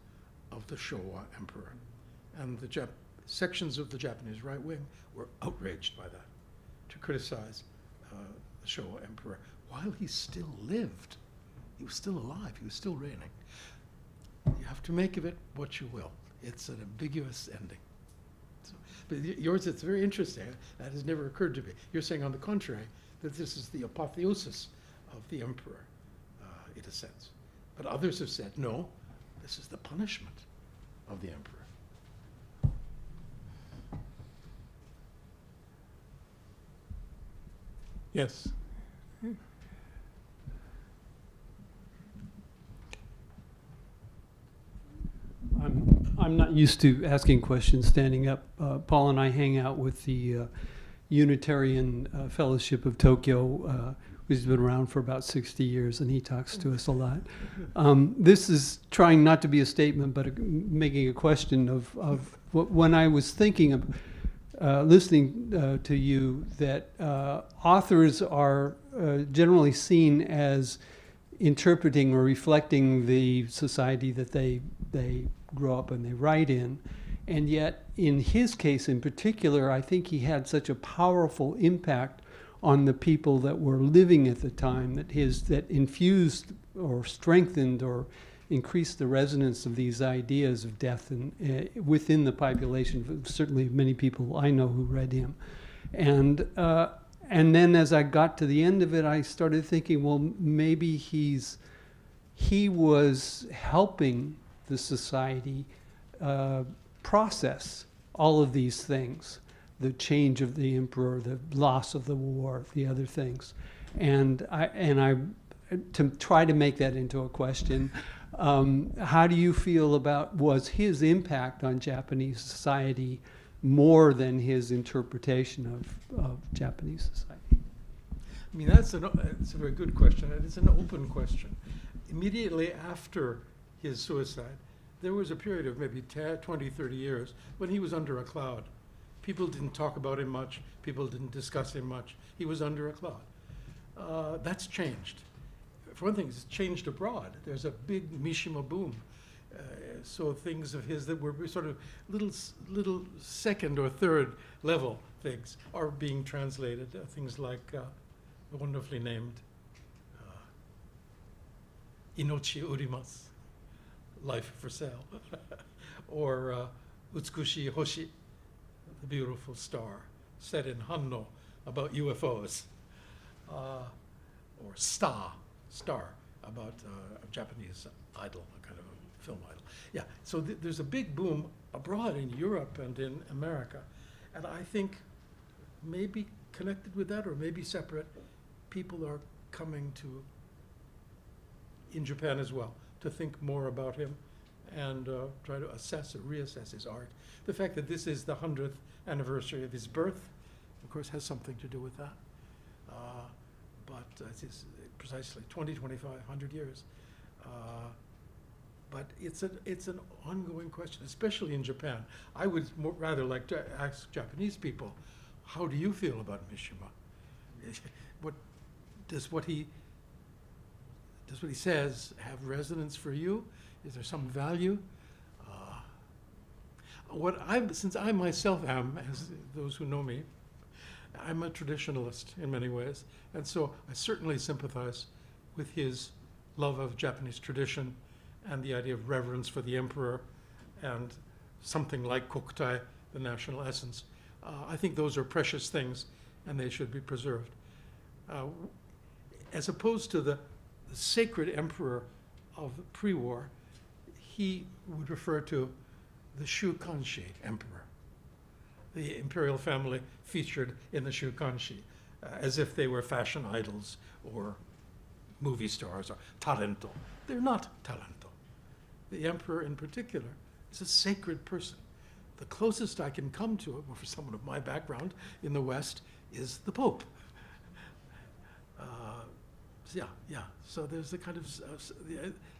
of the Showa emperor. And the sections of the Japanese right wing were outraged by that, to criticize the the Showa emperor, while he still lived. He was still alive. He was still reigning. You have to make of it what you will. It's an ambiguous ending. So, but yours, it's very interesting. That has never occurred to me. You're saying, on the contrary, that this is the apotheosis of the emperor, in a sense. But others have said, no, this is the punishment of the emperor. Yes. I'm not used to asking questions standing up. Paul and I hang out with the Unitarian Fellowship of Tokyo, which has been around for about 60 years, and he talks to us a lot. This is trying not to be a statement, but making a question of when I was thinking of listening to you, that authors are generally seen as interpreting or reflecting the society that they grow up and they write in. And yet, in his case in particular, I think he had such a powerful impact on the people that were living at the time, that infused or strengthened or increased the resonance of these ideas of death within the population. Certainly many people I know who read him. And then as I got to the end of it, I started thinking, well, maybe he was helping the society process all of these things, the change of the emperor, the loss of the war, the other things. And I to try to make that into a question, how do you feel about, was his impact on Japanese society more than his interpretation of Japanese society? I mean, it's a very good question, and it's an open question. Immediately after his suicide, there was a period of maybe 20, 30 years when he was under a cloud. People didn't talk about him much. People didn't discuss him much. He was under a cloud. That's changed. For one thing, it's changed abroad. There's a big Mishima boom. So things of his that were sort of little second or third level things are being translated. Things like the wonderfully named Inochi Urimasu, Life for Sale, or Utsukushi Hoshi, the beautiful star, set in Hanno about UFOs, or Star, about a Japanese idol, a kind of a film idol. Yeah, so there's a big boom abroad in Europe and in America, and I think maybe connected with that or maybe separate, people are coming to, in Japan as well, to think more about him and try to assess or reassess his art. The fact that this is the 100th anniversary of his birth, of course, has something to do with that. But it is precisely 20, 25, 100 years. But it's an ongoing question, especially in Japan. I would rather like to ask Japanese people, how do you feel about Mishima? Does what he says have resonance for you? Is there some value? Since I myself am, as those who know me, I'm a traditionalist in many ways, and so I certainly sympathize with his love of Japanese tradition and the idea of reverence for the emperor and something like kokutai, the national essence. I think those are precious things and they should be preserved. As opposed to the sacred emperor of the pre-war, he would refer to the Shukanshi emperor, the imperial family featured in the Shukanshi, as if they were fashion idols or movie stars or talento. They're not talento. The emperor in particular is a sacred person. The closest I can come to it, for someone of my background in the West, is the Pope. So there's a kind of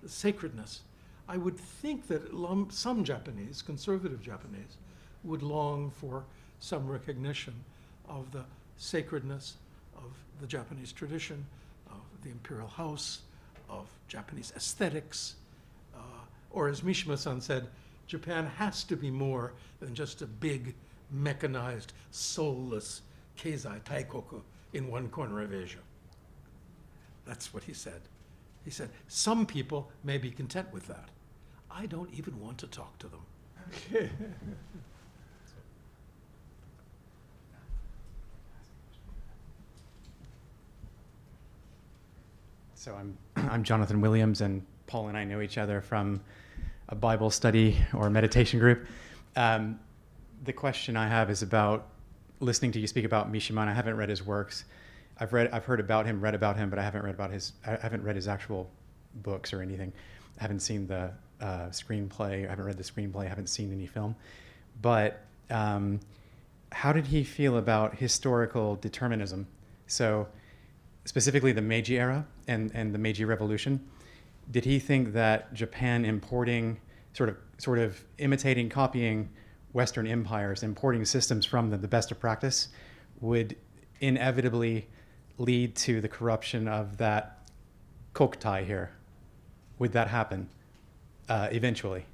sacredness. I would think that some Japanese, conservative Japanese, would long for some recognition of the sacredness of the Japanese tradition, of the imperial house, of Japanese aesthetics. Or as Mishima-san said, Japan has to be more than just a big, mechanized, soulless keizai taikoku in one corner of Asia. That's what he said. He said, some people may be content with that. I don't even want to talk to them. So I'm Jonathan Williams, and Paul and I know each other from a Bible study or meditation group. The question I have is about listening to you speak about Mishima. And I haven't read his works. I've heard about him, read about him, but I haven't read his actual books or anything. I haven't seen the screenplay. I haven't read the screenplay. I haven't seen any film. But how did he feel about historical determinism? So specifically the Meiji era and the Meiji Revolution. Did he think that Japan importing, sort of imitating, copying Western empires, importing systems from them, the best of practice, would inevitably lead to the corruption of that kokutai here? Would that happen eventually?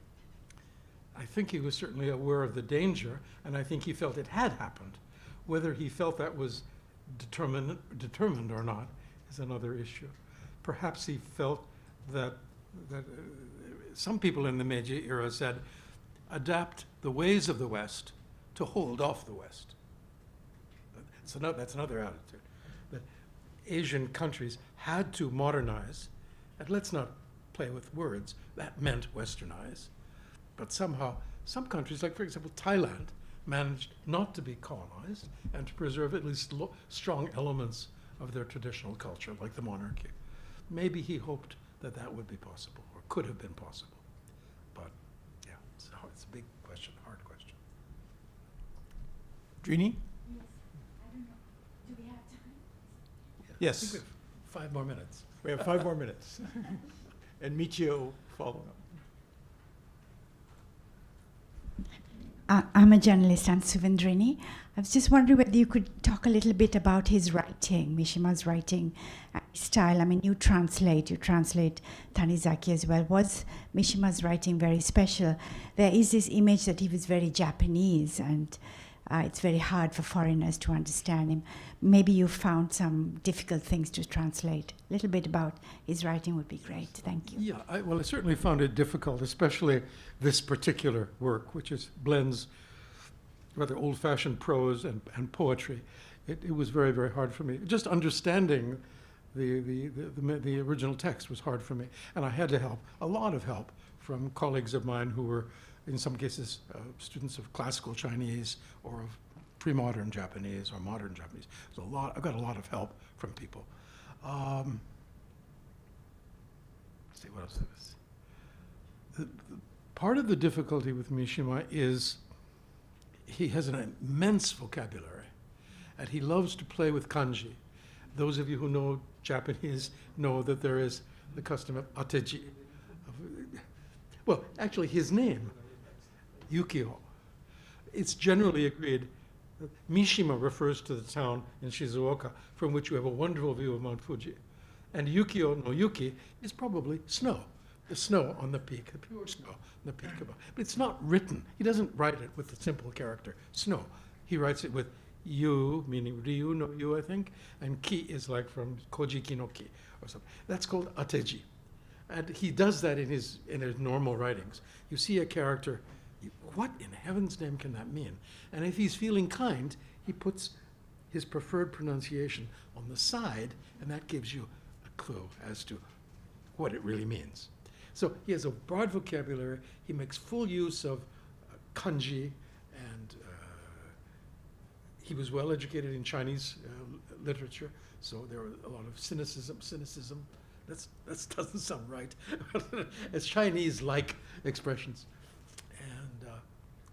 I think he was certainly aware of the danger, and I think he felt it had happened. Whether he felt that was determined or not is another issue. Perhaps he felt that some people in the Meiji era said, adapt the ways of the West to hold off the West. That's another attitude. That Asian countries had to modernize, and let's not play with words, that meant westernize. But somehow, some countries, like for example Thailand, managed not to be colonized and to preserve at least strong elements of their traditional culture, like the monarchy. Maybe he hoped that that would be possible, or could have been possible. But yeah, it's a big question, hard question. Drini? Yes, I don't know. Do we have time? Yeah, Yes. I think we have 5 more minutes. We have 5 more minutes. And Michio follow up. I'm a journalist, I'm Suvendrini. I was just wondering whether you could talk a little bit about his writing, Mishima's writing style. I mean, you translate Tanizaki as well. Was Mishima's writing very special? There is this image that he was very Japanese, and it's very hard for foreigners to understand him. Maybe you found some difficult things to translate. A little bit about his writing would be great. Thank you. Yeah, I certainly found it difficult, especially this particular work, which blends rather old-fashioned prose and poetry. It was very, very hard for me. Just understanding the original text was hard for me, and I had to a lot of help from colleagues of mine who were, in some cases, students of classical Chinese or of pre-modern Japanese or modern Japanese. I got a lot of help from people. Let's see, what else is this? Part of the difficulty with Mishima is he has an immense vocabulary, and he loves to play with kanji. Those of you who know Japanese know that there is the custom of ateji. Well, actually, his name, Yukio, it's generally agreed that Mishima refers to the town in Shizuoka from which you have a wonderful view of Mount Fuji. And Yukio no Yuki is probably snow, the snow on the peak, the pure snow on the peak above. But it's not written. He doesn't write it with the simple character, snow. He writes it with Yu, meaning Ryu no Yu, I think, and Ki is like from Kojiki no Ki or something. That's called ateji. And he does that in his normal writings. You see a character, what in heaven's name can that mean? And if he's feeling kind, he puts his preferred pronunciation on the side, and that gives you a clue as to what it really means. So he has a broad vocabulary. He makes full use of kanji, and he was well educated in Chinese literature, so there were a lot of cynicism. That doesn't sound right. It's Chinese-like expressions. And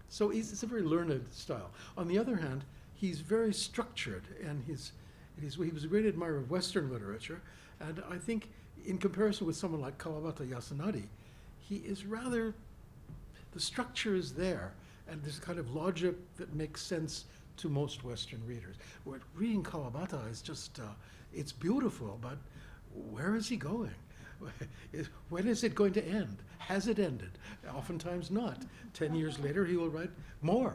so it's a very learned style. On the other hand, he's very structured, and he was a great admirer of Western literature. And I think in comparison with someone like Kawabata Yasunari, he is rather, the structure is there, and there's a kind of logic that makes sense to most Western readers. Where reading Kawabata is just, it's beautiful, but where is he going? When is it going to end? Has it ended? Oftentimes not. 10 years later, he will write more.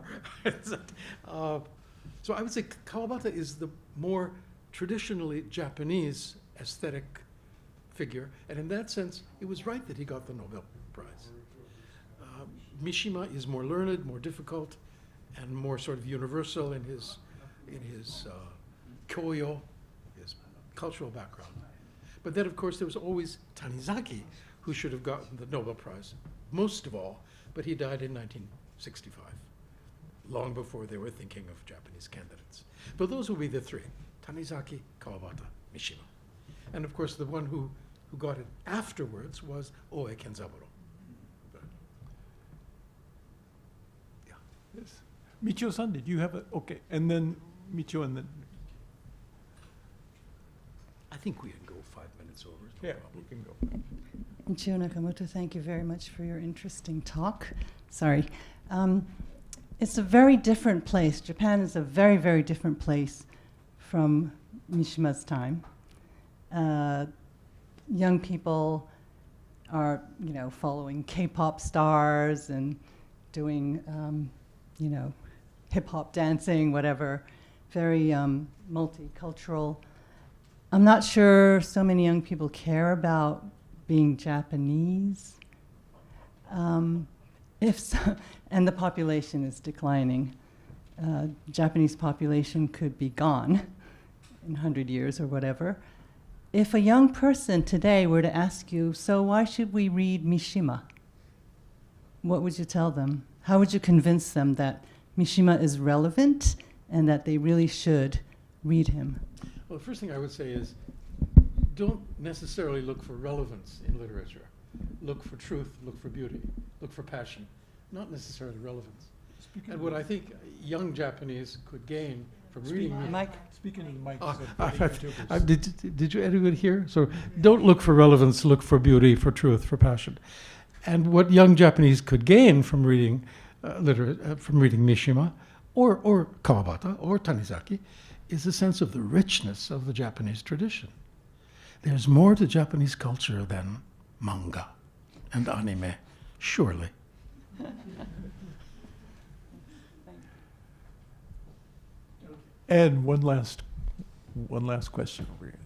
So I would say Kawabata is the more traditionally Japanese aesthetic figure, and in that sense, it was right that he got the Nobel Prize. Mishima is more learned, more difficult, and more sort of universal in his kyoyo, his cultural background. But then, of course, there was always Tanizaki, who should have gotten the Nobel Prize, most of all, but he died in 1965, long before they were thinking of Japanese candidates. But those will be the three: Tanizaki, Kawabata, Mishima. And of course, the one who got it afterwards was Oe Kenzaburo. Yes. Michio-san, did you have a, okay, and then Michio and then, I think we can go 5 minutes over. No yeah, problem. you can go. Michio Nakamoto, thank you very much for your interesting talk. Sorry. It's a very different place. Japan is a very, very different place from Mishima's time. Young people are, following K-pop stars and doing, hip-hop dancing, whatever. Very multicultural. I'm not sure so many young people care about being Japanese. If so, and the population is declining. Japanese population could be gone in 100 years or whatever. If a young person today were to ask you, so why should we read Mishima? What would you tell them? How would you convince them that Mishima is relevant and that they really should read him? Well, the first thing I would say is, don't necessarily look for relevance in literature. Look for truth, look for beauty, look for passion, not necessarily relevance. And what I think young Japanese could gain from reading Mike? Speaking in Mike. Did you anybody hear? So don't look for relevance, look for beauty, for truth, for passion. And what young Japanese could gain from reading Mishima or Kawabata or Tanizaki is a sense of the richness of the Japanese tradition. There's more to Japanese culture than manga and anime, surely. And one last question over here.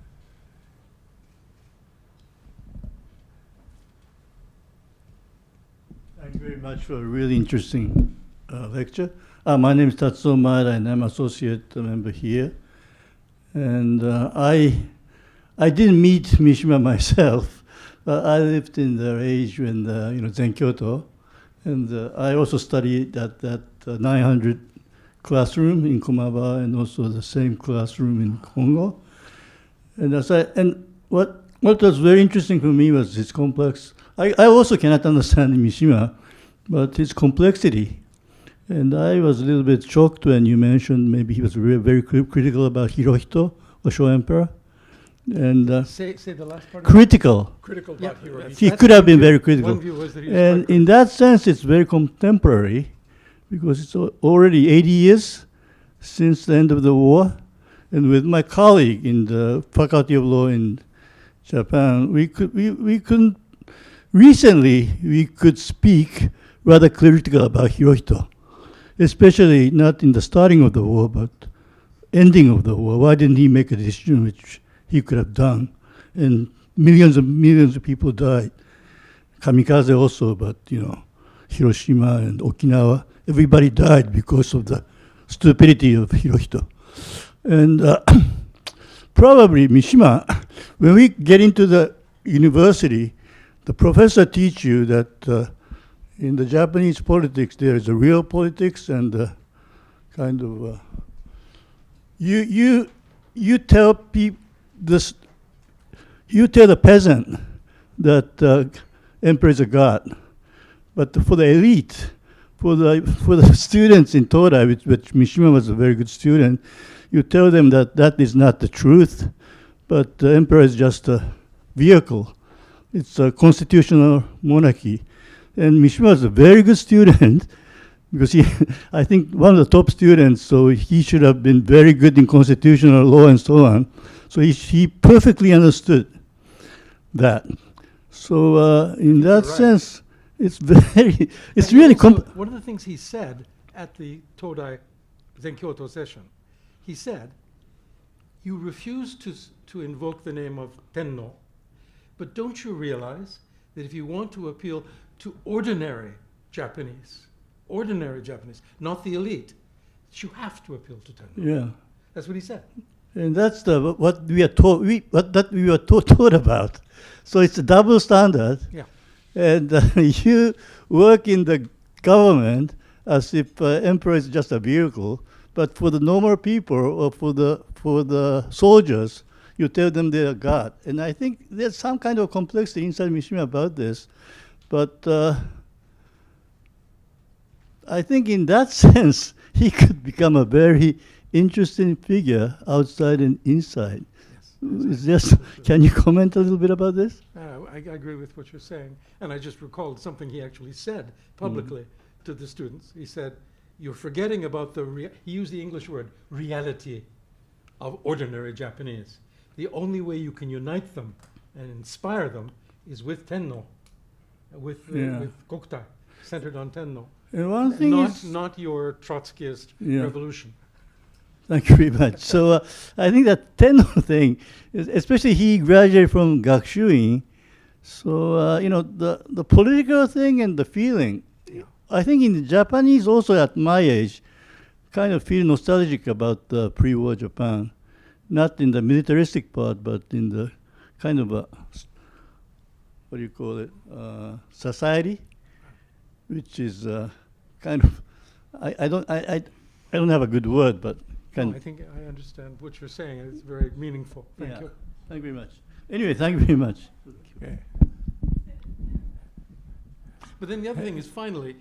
Thank you very much for a really interesting lecture. My name is Tatsuo Maeda, and I'm associate member here. And I didn't meet Mishima myself, but I lived in the age when Zen Kyoto, and I also studied at that 900 classroom in Komaba, and also the same classroom in Kongo. And what was very interesting for me was his complex. I also cannot understand Mishima, but his complexity. And I was a little bit shocked when you mentioned maybe he was very critical about Hirohito, the Showa Emperor. And say the last part. Critical. Critical about Hirohito. He could have been very critical. One view was that he was And quite in that sense, it's very contemporary, because it's already 80 years since the end of the war. And with my colleague in the Faculty of Law in Japan, we could speak rather critical about Hirohito, especially not in the starting of the war, but ending of the war. Why didn't he make a decision which he could have done? And millions of people died. Kamikaze also, but Hiroshima and Okinawa, everybody died because of the stupidity of Hirohito. And probably Mishima, when we get into the university, the professor teach you that in the Japanese politics there is a real politics and kind of you tell this, you tell the peasant that emperor is a god, but for the elite, for the students in Todai, which Mishima was a very good student, you tell them that that is not the truth, but the emperor is just a vehicle. It's a constitutional monarchy. And Mishima was a very good student because I think one of the top students, so he should have been very good in constitutional law and so on. So he perfectly understood that. So in that sense, it's really one of the things he said at the Todai Zenkyoto session, he said, you refuse to invoke the name of Tenno But don't you realize that if you want to appeal to ordinary Japanese, not the elite, that you have to appeal to Tenno? Yeah. That's what he said. And that's what we are taught. That we were taught about. So it's a double standard. Yeah. And you work in the government as if emperor is just a vehicle, but for the normal people or for the soldiers, you tell them they are God. And I think there's some kind of complexity inside Mishima about this, but I think in that sense he could become a very interesting figure outside and inside. It's just, can you comment a little bit about this? I agree with what you're saying. And I just recalled something he actually said publicly to the students. He said, you're forgetting about he used the English word, reality of ordinary Japanese. The only way you can unite them and inspire them is with Tenno, with Kokutai, centered on Tenno. And one thing not your Trotskyist revolution. Thank you very much. So I think that Tenno thing, especially he graduated from Gakushuin, so the political thing and the feeling, I think in the Japanese also at my age, kind of feel nostalgic about the pre-war Japan, not in the militaristic part, but in the kind of what do you call it, society, which is kind of, I don't have a good word, but I think I understand what you're saying. It's very meaningful. Thank you. Thank you very much. Anyway, thank you very much. Okay. But then the other thing is, finally,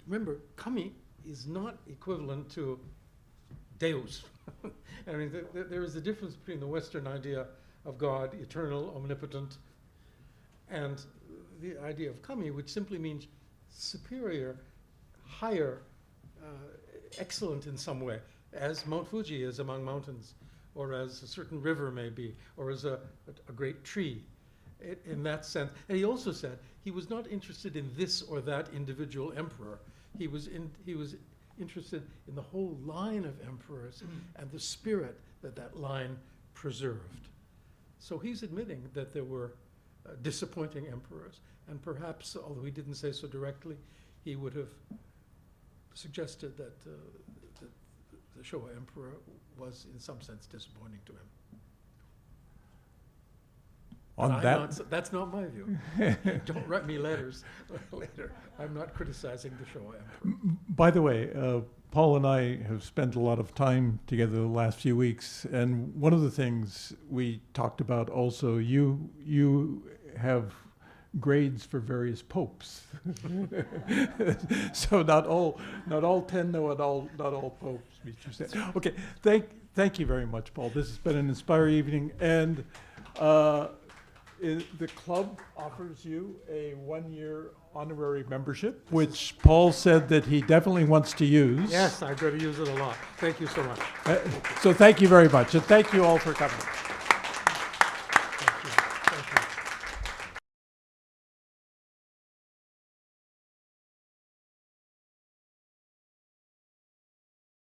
remember, kami is not equivalent to Deus. I mean, there is a difference between the Western idea of God, eternal, omnipotent, and the idea of kami, which simply means superior, higher, excellent in some way, as Mount Fuji is among mountains, or as a certain river may be, or as a great tree. In that sense. And he also said he was not interested in this or that individual emperor. He was interested in the whole line of emperors and the spirit that line preserved. So he's admitting that there were disappointing emperors, and perhaps, although he didn't say so directly, he would have suggested that the Showa emperor was in some sense disappointing to him. That's not my view. Don't write me letters later. I'm not criticizing the Showa emperor. By the way, Paul and I have spent a lot of time together the last few weeks, and one of the things we talked about also, you have grades for various popes. So not all Tenno and not all popes meet your standard. Okay, thank you very much, Paul. This has been an inspiring evening, and the club offers you a 1-year honorary membership, which Paul said that he definitely wants to use. Yes, I'm going to use it a lot. Thank you so much. So thank you very much, and thank you all for coming.